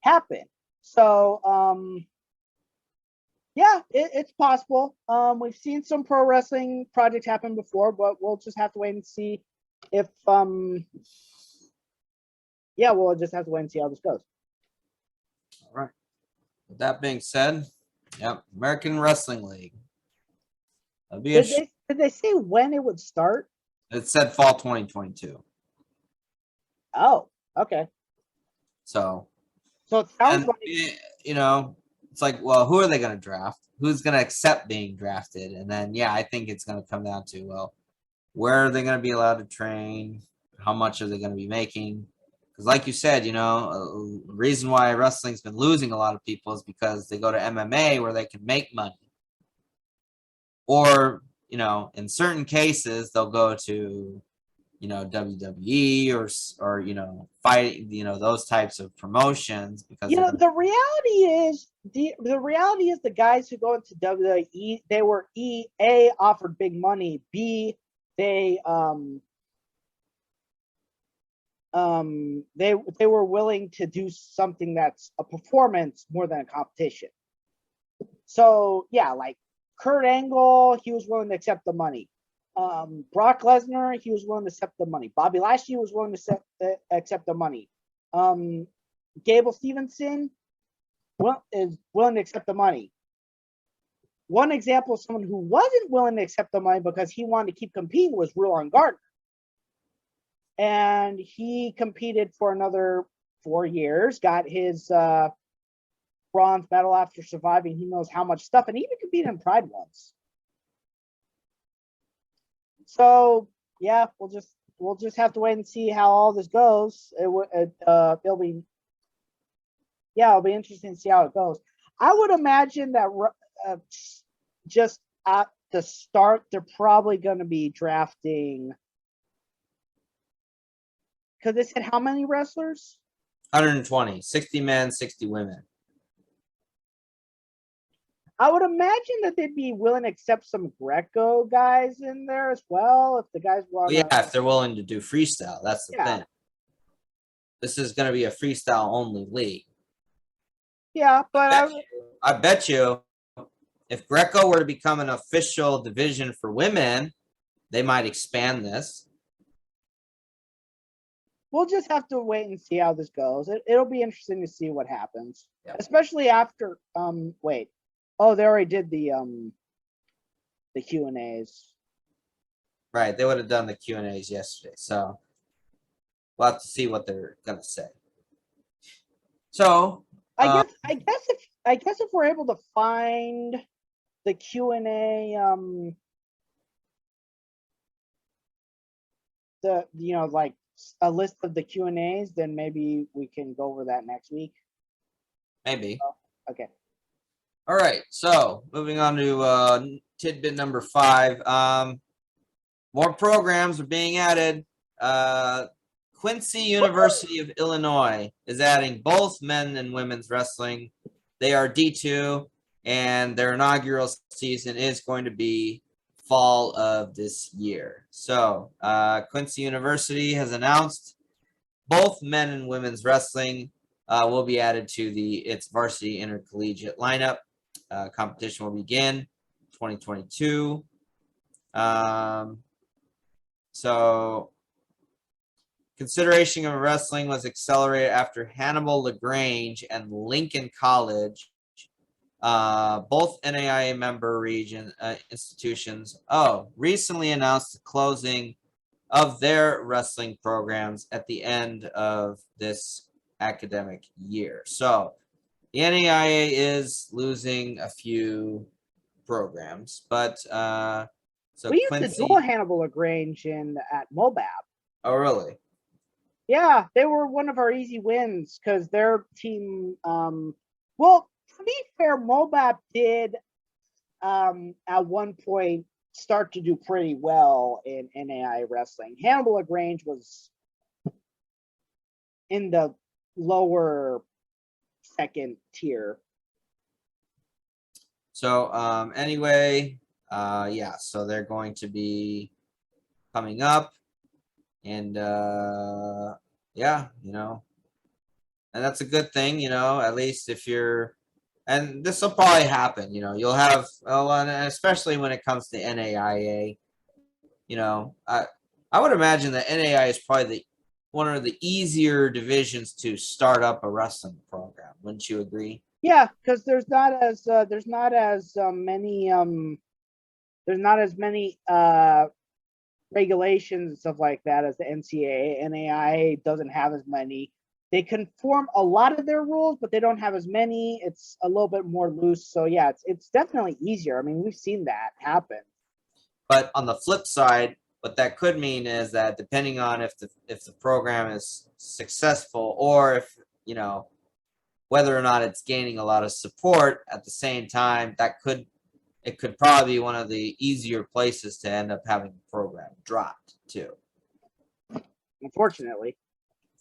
happen. So yeah, it's possible. We've seen some pro wrestling projects happen before, but we'll just have to wait and see if yeah, we'll just have to wait and see how this goes. All right. With that being said, yep, American Wrestling League. Did they say when it would start? It said fall 2022. Oh, okay. So it sounds like it's like, well, who are they going to draft? Who's going to accept being drafted? And then, yeah, I think it's going to come down to, well, where are they going to be allowed to train? How much are they going to be making? Because like you said, the reason why wrestling's been losing a lot of people is because they go to MMA where they can make money. Or, in certain cases, they'll go to, WWE or fight, those types of promotions because the reality is the guys who go into WWE, they were A, offered big money, B, they were willing to do something that's a performance more than a competition. So yeah, like Kurt Angle, he was willing to accept the money. Brock Lesnar, he was willing to accept the money. Bobby Lashley was willing to accept the money. Gable Stevenson is willing to accept the money. one example of someone who wasn't willing to accept the money because he wanted to keep competing was Rulon Gardner. And he competed for another 4 years, got his bronze medal after surviving he knows how much stuff, and even competed in Pride once. So yeah, we'll just have to wait and see how all this goes. It'll be interesting to see how it goes. I would imagine that just at the start, they're probably going to be drafting. Because they said how many wrestlers? 120, 60 men, 60 women. I would imagine that they'd be willing to accept some Greco guys in there as well if the guys want. Well, yeah, if they're willing to do freestyle, that's the thing. This is going to be a freestyle only league. Yeah, but I bet you if Greco were to become an official division for women, they might expand this. We'll just have to wait and see how this goes. It'll be interesting to see what happens, especially after. Wait. Oh, they already did the Q&As. Right, they would have done the Q&As yesterday, so we'll have to see what they're gonna say. So I guess if we're able to find the Q&A, like a list of the Q&As, then maybe we can go over that next week. Maybe. Oh, okay. All right, so moving on to tidbit number 5. More programs are being added. Quincy University of Illinois is adding both men and women's wrestling. They are D2, and their inaugural season is going to be fall of this year. So Quincy University has announced both men and women's wrestling will be added to its varsity intercollegiate lineup. Competition will begin 2022. So consideration of wrestling was accelerated after Hannibal LaGrange and Lincoln College, both NAIA member region institutions, recently announced the closing of their wrestling programs at the end of this academic year. So the NAIA is losing a few programs, but so we used to duel Hannibal LaGrange at MOBAB. Oh, really? Yeah, they were one of our easy wins because their team. Well, to be fair, MOBAB did at one point start to do pretty well in NAIA wrestling. Hannibal LaGrange was in the lower second tier. So anyway, yeah, so they're going to be coming up, and yeah, and that's a good thing, at least if you're, and this will probably happen, you'll have, and especially when it comes to NAIA, I would imagine that NAIA is probably one of the easier divisions to start up a wrestling program. Wouldn't you agree? Yeah, because there's not as many regulations and stuff like that as the NCAA. NAIA doesn't have as many. They conform a lot of their rules, but they don't have as many. It's a little bit more loose. So yeah, it's definitely easier. I mean, we've seen that happen. But on the flip side, what that could mean is that depending on if the program is successful, or if whether or not it's gaining a lot of support at the same time, it could probably be one of the easier places to end up having the program dropped too. Unfortunately,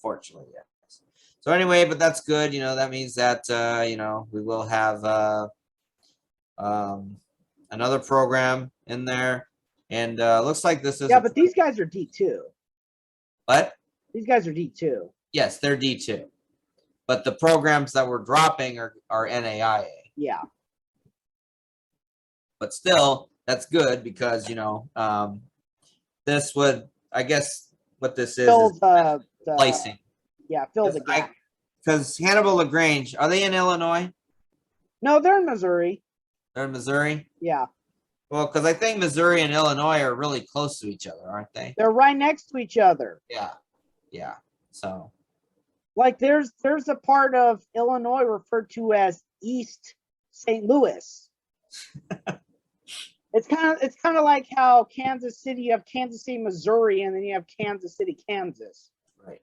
yes. So anyway, but that's good. That means that we will have another program in there. And looks like this is. Yeah, but these guys are D2. What? These guys are D2. Yes, they're D2. But the programs that we're dropping are NAIA. Yeah. But still, that's good because, this would, I guess what this is placing. Yeah, fill the gap. Because Hannibal LaGrange, are they in Illinois? No, they're in Missouri. They're in Missouri? Yeah. Well, because I think Missouri and Illinois are really close to each other, aren't they? They're right next to each other. Yeah. Yeah. So. Like there's a part of Illinois referred to as East St. Louis. It's kind of like how Kansas City, you have Kansas City, Missouri, and then you have Kansas City, Kansas. Right.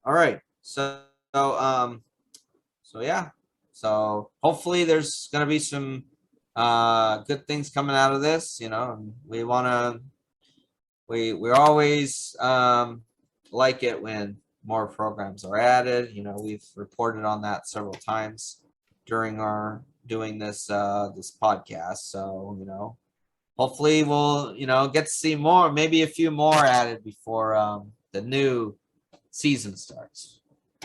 All right. So yeah. So hopefully there's gonna be some good things coming out of this. You know, and we always like it when more programs are added. You know, we've reported on that several times during our doing this this podcast. So, you know, hopefully we'll, you know, get to see more, maybe a few more added before the new season starts.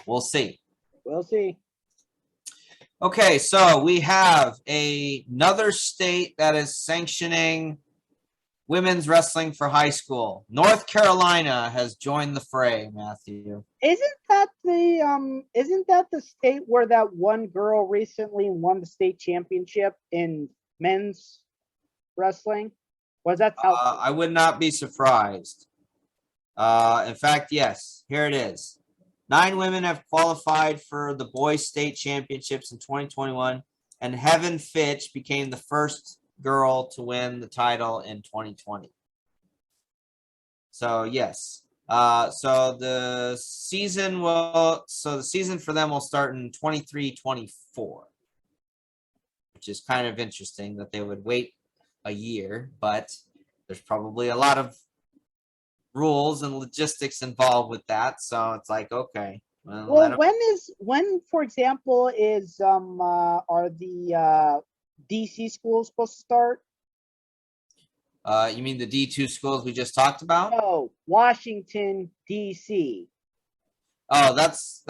We'll see. We'll see. Okay, so we have another state that is sanctioning women's wrestling for high school. North Carolina has joined the fray, Matthew. Isn't that the state where that one girl recently won the state championship in men's wrestling? Was that South? I would not be surprised. In fact, yes, here it is. 9 women have qualified for the boys state championships in 2021, and Heaven Fitch became the first girl to win the title in 2020. So yes. So the season for them will start in 23-24, which is kind of interesting that they would wait a year, but there's probably a lot of rules and logistics involved with that. So it's like, okay. Well, when, for example, are the DC schools supposed to start? You mean the D2 schools we just talked about? No, Washington, DC. Oh, that's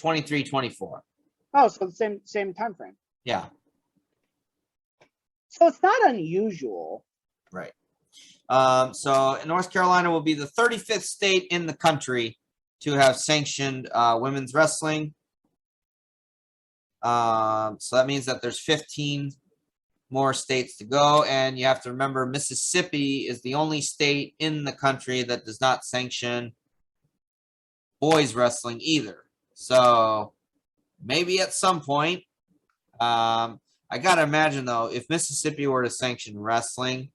23-24. Oh, so the same time frame. Yeah. So it's not unusual. Right. So North Carolina will be the 35th state in the country to have sanctioned women's wrestling. So that means that there's 15 more states to go, and you have to remember Mississippi is the only state in the country that does not sanction boys wrestling either. So maybe at some point, I gotta imagine though, if Mississippi were to sanction wrestling,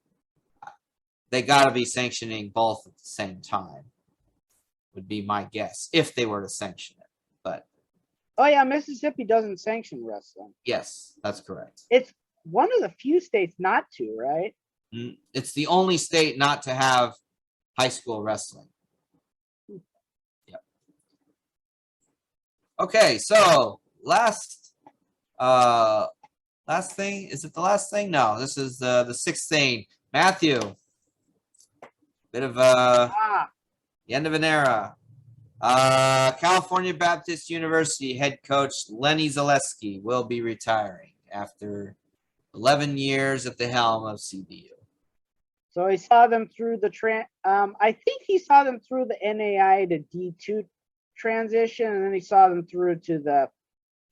they gotta be sanctioning both at the same time, would be my guess, if they were to sanction it. But oh yeah, Mississippi doesn't sanction wrestling. yes, that's correct. It's one of the few states not to, right? It's the only state not to have high school wrestling. Yep. Okay, so last thing. Is it the last thing? No, this is the 6th thing. Matthew, bit of the end of an era. California Baptist University head coach Lenny Zaleski will be retiring after 11 years at the helm of CBU. So he saw them through the I think he saw them through the NAI to D2 transition, and then he saw them through to the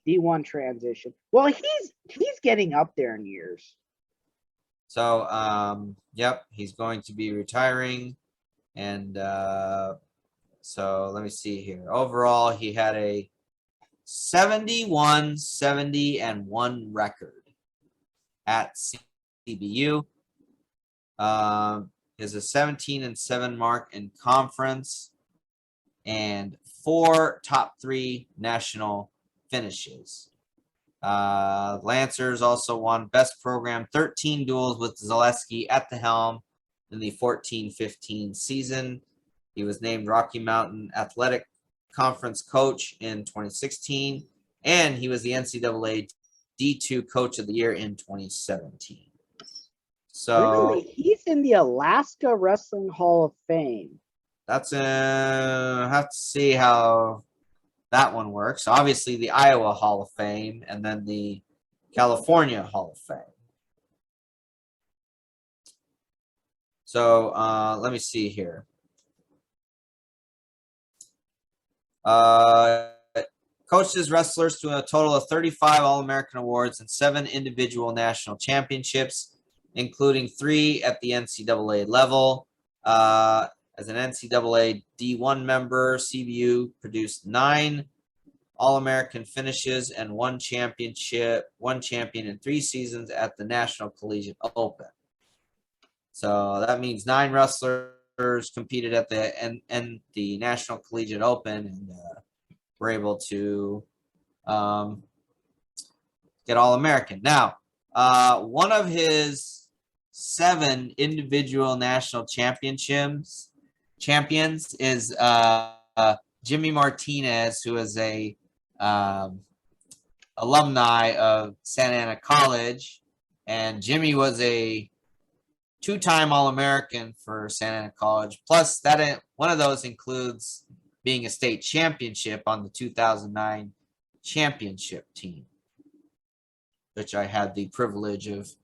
D1 transition. Well, he's getting up there in years. So, yep, he's going to be retiring, and so let me see here. Overall, he had a 71, 70, and 1 record at CBU. Is a 17-7 mark in conference and 4 top 3 national finishes. Lancers also won best program 13 duels with Zaleski at the helm in the 14-15 season. He was named Rocky Mountain Athletic Conference coach in 2016, and he was the NCAA D2 Coach of the Year in 2017. So really, he's in the Alaska Wrestling Hall of Fame. That's have to see how that one works. Obviously, the Iowa Hall of Fame, and then the California Hall of Fame. So let me see here. coached his wrestlers to a total of 35 All-American awards and 7 individual national championships, including 3 at the NCAA level. As an NCAA D1 member, CBU produced 9 All-American finishes and 1 champion in 3 seasons at the National Collegiate Open. So that means 9 wrestlers competed at the National Collegiate Open and were able to get All-American. Now, one of his 7 individual national champions is Jimmy Martinez, who is a alumni of Santa Ana College, and Jimmy was a 2-time All-American for Santa Ana College. Plus, that one of those includes being a state championship on the 2009 championship team, which I had the privilege of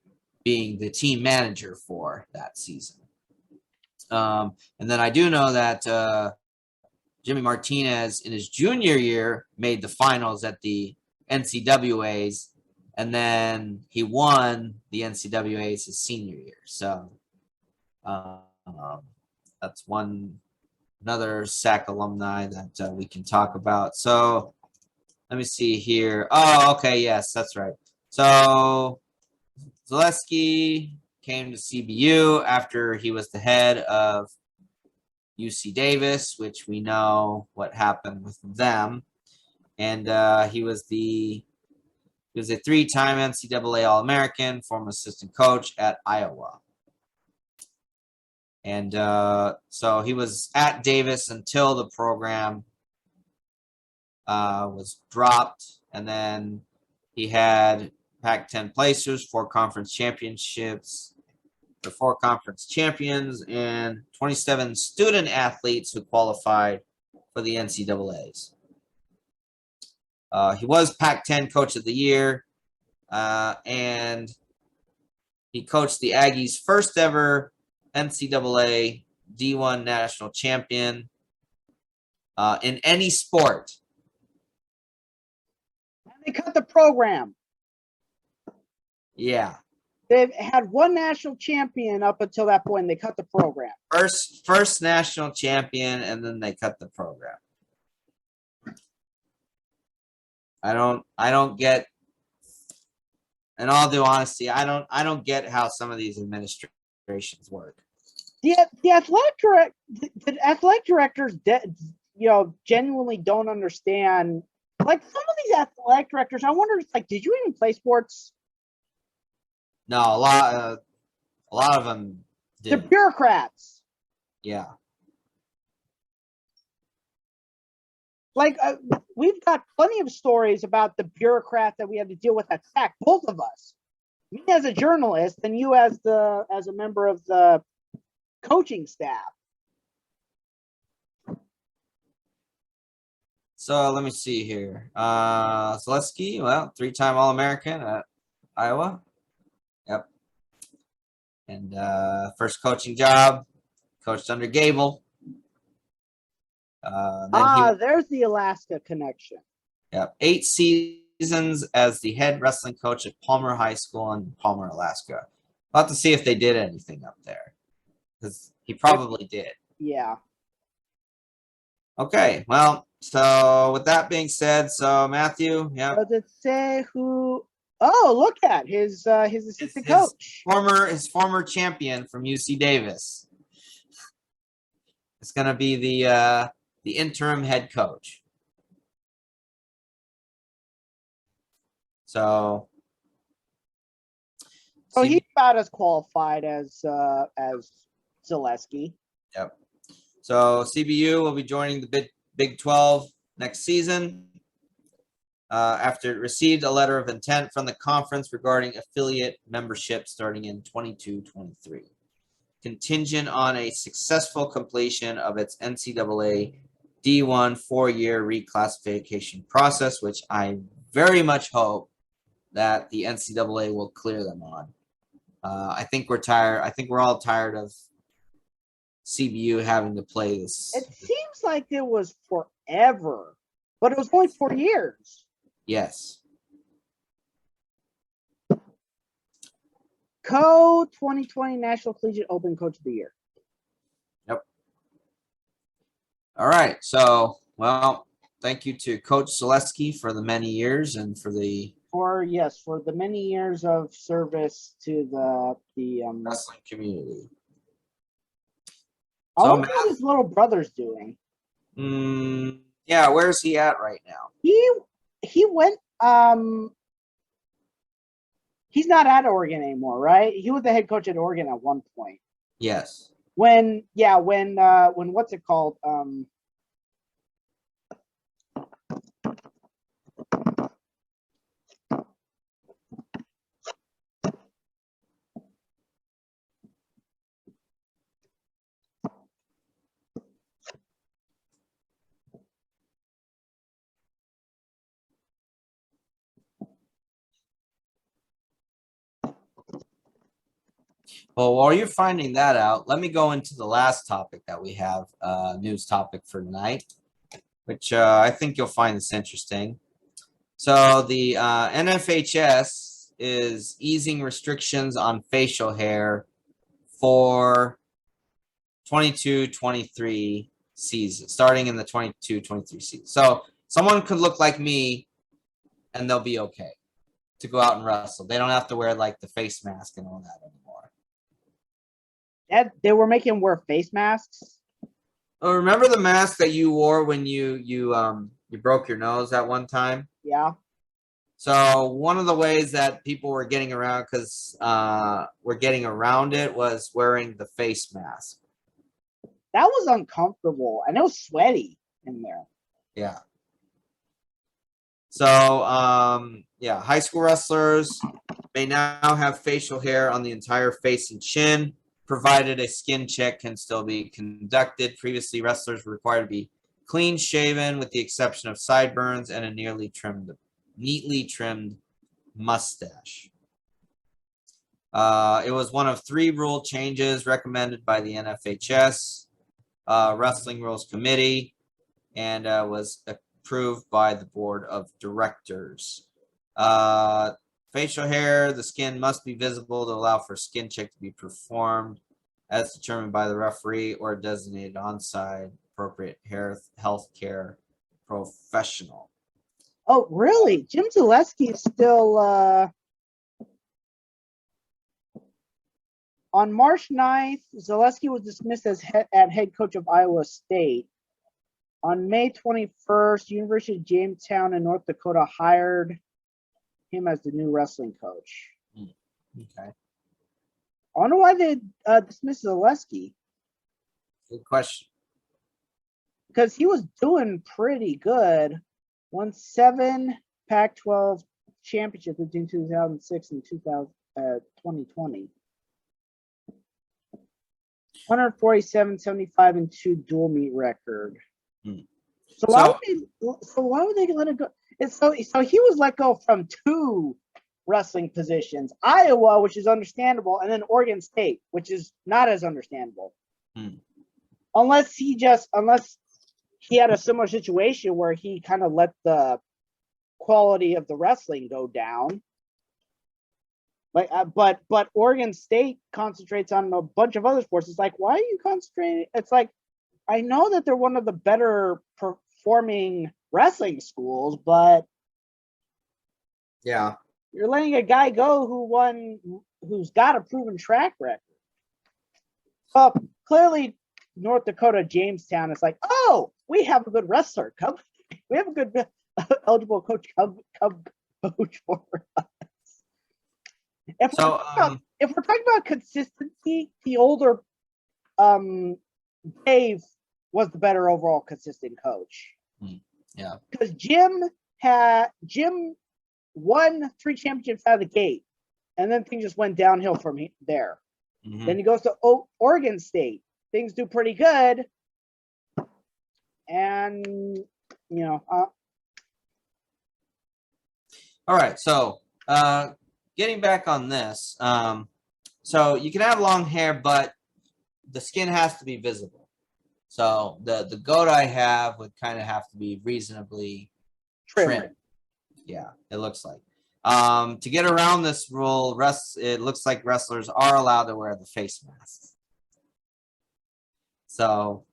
being the team manager for that season. And then I do know that Jimmy Martinez in his junior year made the finals at the NCWAs, and then he won the NCWAs his senior year. So that's another SAC alumni that we can talk about. So let me see here. Oh, okay, yes, that's right. So Zaleski came to CBU after he was the head of UC Davis, which we know what happened with them. And he was a 3-time NCAA All-American, former assistant coach at Iowa. And so he was at Davis until the program was dropped. And then he had Pac-10 placers, 4 conference championships, the 4 conference champions, and 27 student athletes who qualified for the NCAAs. He was Pac-10 Coach of the Year, and he coached the Aggies' first ever NCAA D1 national champion in any sport. They cut the program. Yeah. They've had 1 national champion up until that point. They cut the program. First national champion, and then they cut the program. I don't get, in all due honesty, I don't get how some of these administrations work. The athletic directors, genuinely don't understand. Like some of these athletic directors, I wonder, like, did you even play sports? No, a lot of them did. The bureaucrats. Yeah. Like we've got plenty of stories about the bureaucrat that we had to deal with at SAC, both of us. Me as a journalist, and you as a member of the coaching staff. So let me see here. Zaleski, well, 3-time All-American at Iowa. Yep. And first coaching job, coached under Gable. There's the Alaska connection. Yep. 8 seasons as the head wrestling coach at Palmer High School in Palmer, Alaska. We'll have to see if they did anything up there, because he probably did. Yeah. Okay. Well, so with that being said, so Matthew, yeah. Does it say who? Oh, look at his assistant coach. His former champion from UC Davis. It's going to be the interim head coach. So he's about as qualified as Zaleski. Yep. So CBU will be joining the Big 12 next season after it received a letter of intent from the conference regarding affiliate membership starting in 22-23, contingent on a successful completion of its NCAA D1 4-year reclassification process, which I very much hope that the NCAA will clear them on. I think we're tired. I think we're all tired of CBU having to play this. It seems like it was forever But it was only 4 years. Yes. Co-2020 National Collegiate Open Coach of the Year. Yep. All right. So, well, thank you to Coach Zaleski for the many years and for the For the many years of service to the wrestling community. I So, wonder what his little brother's doing. Yeah, where's he at right now? He went he's not at Oregon anymore, right? He was the head coach at Oregon at one point. Yes. When what's it called? Well, while you're finding that out, let me go into the last topic that we have, news topic for tonight, which I think you'll find this interesting. So the NFHS is easing restrictions on facial hair for 22-23 season, starting in the 22-23 season. So someone could look like me and they'll be okay to go out and wrestle. They don't have to wear like the face mask and all that anymore. They were making him wear face masks. Oh, remember the mask that you wore when you broke your nose at one time? Yeah. So one of the ways that people were getting around it was wearing the face mask. That was uncomfortable and it was sweaty in there. Yeah. So yeah, high school wrestlers may now have facial hair on the entire face and chin, provided a skin check can still be conducted. Previously, wrestlers were required to be clean shaven with the exception of sideburns and a neatly trimmed mustache. It was one of 3 rule changes recommended by the NFHS Wrestling Rules Committee and was approved by the board of directors. Facial hair, the skin must be visible to allow for a skin check to be performed as determined by the referee or a designated on-site appropriate health care professional. Oh, really? Jim Zaleski is still on March 9th, Zaleski was dismissed as head coach of Iowa State. On May 21st, University of Jamestown in North Dakota hired him as the new wrestling coach. Okay. I wonder why they dismissed Zaleski. Good question. Because he was doing pretty good. Won 7 Pac-12 championships between 2006 and 2020. 147, 75, and 2 dual meet record. So why would they let it go? So he was let go from 2 wrestling positions, Iowa, which is understandable, and then Oregon State, which is not as understandable. Unless he had a similar situation where he kind of let the quality of the wrestling go down. But Oregon State concentrates on a bunch of other sports. It's like, why are you concentrating? It's like, I know that they're one of the better performing wrestling schools, but yeah, you're letting a guy go who's got a proven track record. Well, clearly North Dakota Jamestown is like, oh, we have a good wrestler. We have a good eligible coach. Come coach for us. If we're talking about consistency, the older Dave was the better overall consistent coach. Yeah. Because Jim won 3 championships out of the gate, and then things just went downhill from there. Then he goes to Oregon State. Things do pretty good, and all right, so getting back on this, so you can have long hair, but the skin has to be visible. So the goat I have would kind of have to be reasonably trim. Yeah, it looks like. To get around this rule, it looks like wrestlers are allowed to wear the face mask. So,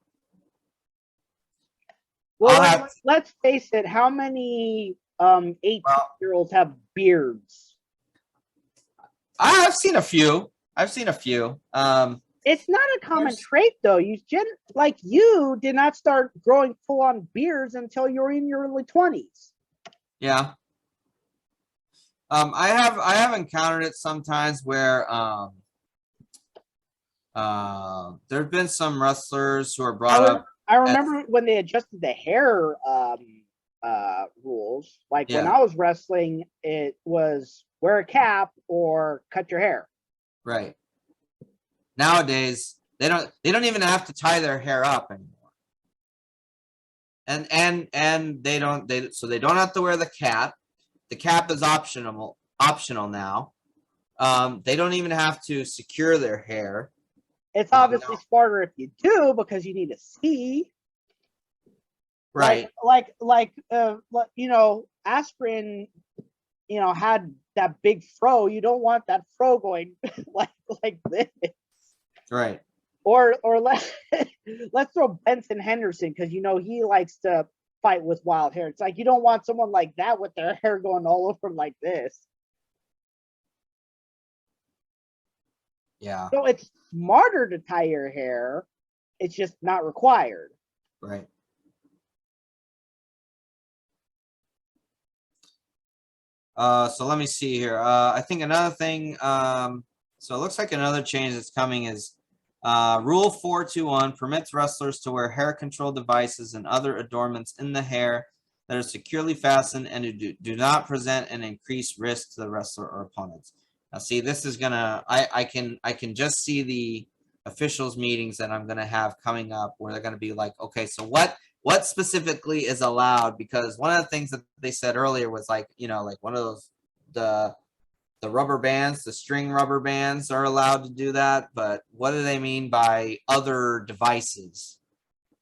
well, let's face it. How many 18-year-olds have beards? I've seen a few. It's not a common trait, though. You did not start growing full-on beards until you were in your early 20s. Yeah. I have encountered it sometimes where there have been some wrestlers who are brought up. I remember when they adjusted the hair rules. Like when I was wrestling, it was wear a cap or cut your hair. Right. Nowadays, they don't even have to tie their hair up anymore. And they don't have to wear the cap. The cap is optional now. They don't even have to secure their hair. It's obviously smarter if you do, because you need to see. Right. Aspirin, had that big fro. You don't want that fro going like this. Right. Or let's throw Benson Henderson, because he likes to fight with wild hair. It's like you don't want someone like that with their hair going all over like this. Yeah. So it's smarter to tie your hair. It's just not required. Right. So let me see here. I think another thing, so it looks like another change that's coming is Rule 421 permits wrestlers to wear hair control devices and other adornments in the hair that are securely fastened and do not present an increased risk to the wrestler or opponents. Now, see, this is gonna, I can just see the officials meetings that I'm gonna have coming up where they're gonna be like, okay, so what specifically is allowed? Because one of the things that they said earlier was like, like one of those, the rubber bands, the string rubber bands are allowed to do that. But what do they mean by other devices?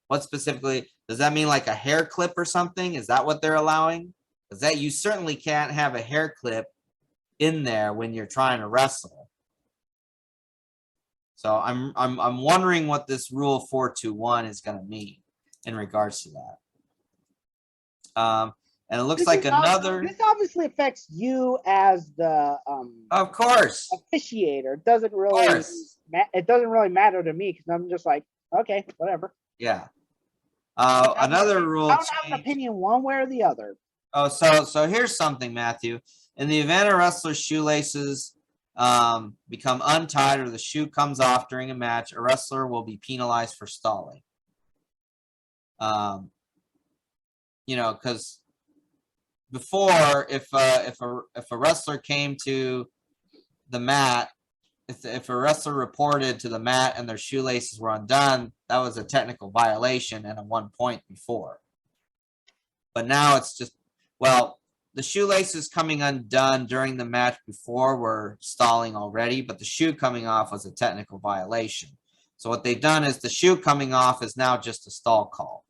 What specifically, does that mean like a hair clip or something? Is that what they're allowing? Because that you certainly can't have a hair clip in there when you're trying to wrestle. So I'm wondering what this rule 421 is going to mean in regards to that. And it looks like another. This obviously affects you as the of course officiator. It doesn't really matter to me, because I'm just like, okay, whatever. Yeah. Another rule. I don't have an opinion one way or the other. Oh, so here's something, Matthew. In the event a wrestler's shoelaces become untied or the shoe comes off during a match, a wrestler will be penalized for stalling. Because before, if a wrestler came to the mat, if a wrestler reported to the mat and their shoelaces were undone, that was a technical violation and a 1 point before. But now it's just, well, the shoelaces coming undone during the match before were stalling already, but the shoe coming off was a technical violation. So what they've done is the shoe coming off is now just a stall call.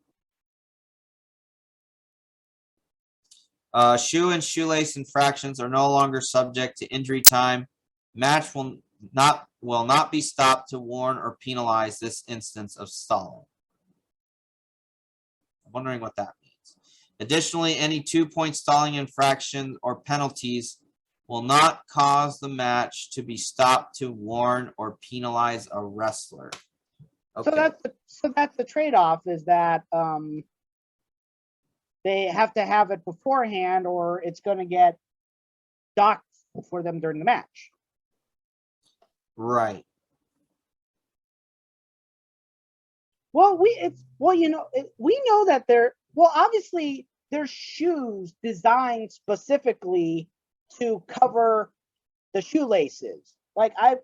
Shoe and shoelace infractions are no longer subject to injury time. Match will not be stopped to warn or penalize this instance of stalling. I'm wondering what that means. Additionally, any 2-point stalling infraction or penalties will not cause the match to be stopped to warn or penalize a wrestler. Okay. So that's the trade-off, is that they have to have it beforehand, or it's going to get docked for them during the match. Right. Well, we know that obviously there's shoes designed specifically to cover the shoelaces. Like I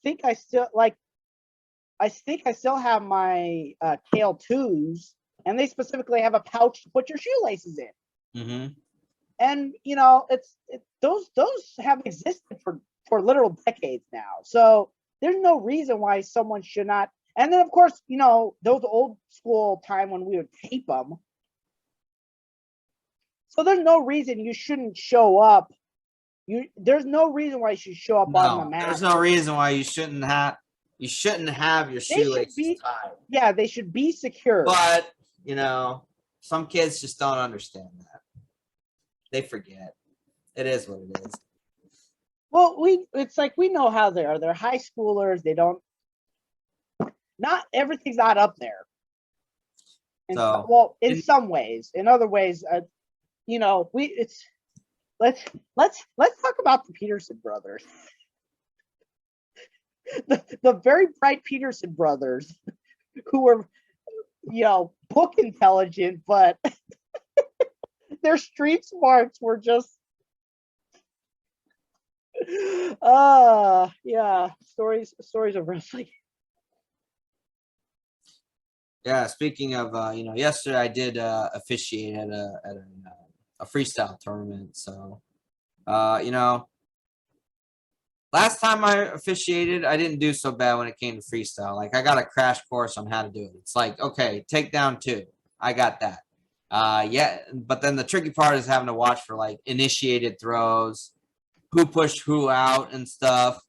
think I still have my Kale 2s, and they specifically have a pouch to put your shoelaces in. Mm-hmm. And those have existed for literal decades now. So there's no reason why someone should not. And then, of course, you know, those old school time when we would tape them. So there's no reason you shouldn't show up. There's no reason why you should show up on the No, mat. there's no reason why you shouldn't have your shoelaces tied. Yeah, they should be secure. But, you know, some kids just don't understand that. They forget. It is what it is. Well, it's like we know how they are. They're high schoolers. They don't. Not everything's not up there. In some ways. In other ways, you know, let's talk about the Peterson brothers. the very bright Peterson brothers, who were, you know, book intelligent, but their street smarts were just. Yeah, stories of wrestling. Yeah, speaking of, you know, yesterday I did officiate at a freestyle tournament. So, you know, last time I officiated, I didn't do so bad when it came to freestyle. Like, I got a crash course on how to do it. It's like, okay, takedown 2. I got that. Yeah, but then the tricky part is having to watch for, like, initiated throws, who pushed who out and stuff.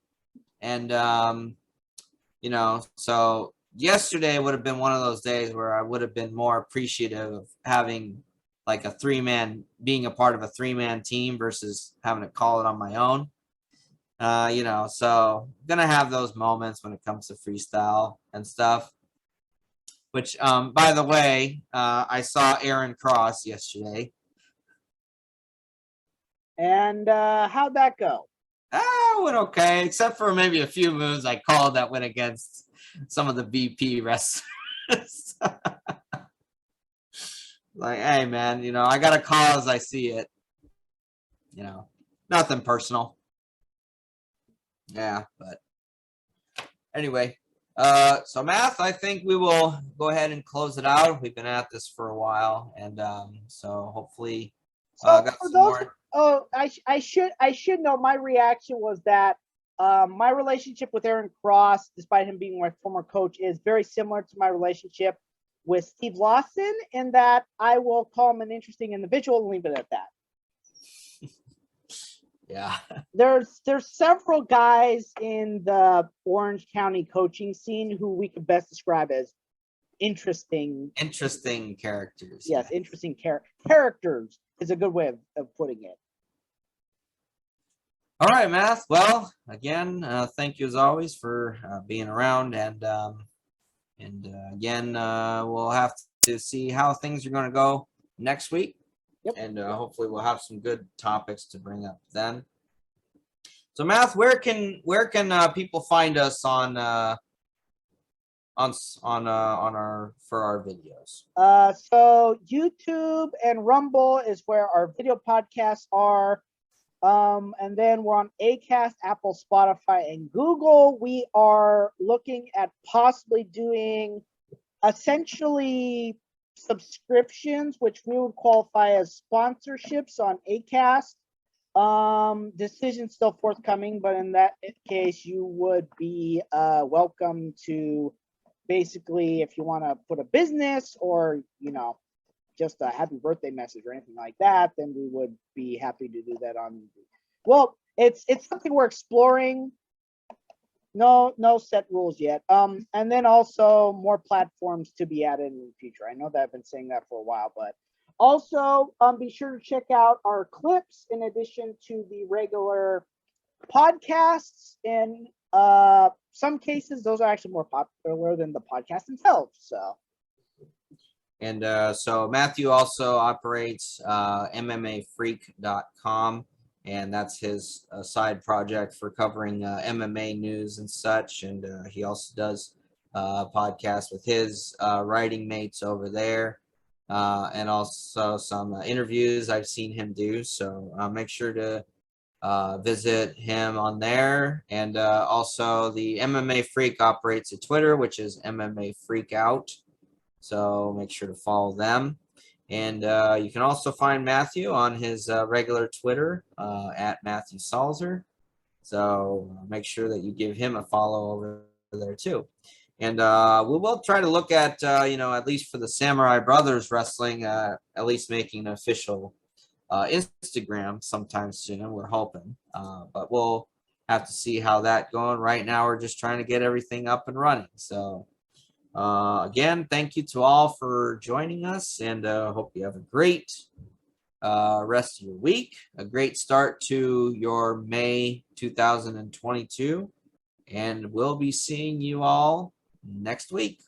And, you know, so yesterday would have been one of those days where I would have been more appreciative of having like being a part of a 3-man team versus having to call it on my own. You know, so I'm gonna have those moments when it comes to freestyle and stuff. Which, by the way, I saw Aaron Cross yesterday. And how'd that go? Went okay, except for maybe a few moves I called that went against some of the VP wrestlers. Like, hey, man, you know, I got to call as I see it. You know, nothing personal. Yeah, but anyway, so Math, I think we will go ahead and close it out. We've been at this for a while, and so hopefully, so for those, I should know. My reaction was that my relationship with Aaron Cross, despite him being my former coach, is very similar to my relationship with Steve Lawson, in that I will call him an interesting individual and leave it at that. Yeah. There's several guys in the Orange County coaching scene who we could best describe as interesting characters. Yes, yeah. Interesting characters is a good way of putting it. All right, Math. Well, again, thank you as always for being around, and again, we'll have to see how things are going to go next week. Yep. And hopefully we'll have some good topics to bring up then. So, Math, where can people find us on our videos? So YouTube and Rumble is where our video podcasts are. And then we're on Acast, Apple, Spotify, and Google. We are looking at possibly doing essentially subscriptions, which we would qualify as sponsorships on Acast. Decision still forthcoming, but in that case, you would be welcome to basically, if you want to put a business or, you know, just a happy birthday message or anything like that, then we would be happy to do that on. Well, it's something we're exploring. No set rules yet. And then also more platforms to be added in the future. I know that I've been saying that for a while, but also be sure to check out our clips in addition to the regular podcasts. In some cases, those are actually more popular than the podcast themselves. So. And so Matthew also operates MMAfreak.com, and that's his side project for covering MMA news and such. And he also does podcasts with his writing mates over there, and also some interviews I've seen him do. So make sure to visit him on there. And also the MMA Freak operates a Twitter, which is MMA Freak Out. So make sure to follow them. And you can also find Matthew on his regular Twitter at Matthew Salzer. So make sure that you give him a follow over there too. And we will try to look at, at least for the Samurai Brothers Wrestling, at least making an official Instagram sometime soon. We're hoping, but we'll have to see how that going. Right now, we're just trying to get everything up and running. So again, thank you to all for joining us, and hope you have a great rest of your week, a great start to your May 2022, and we'll be seeing you all next week.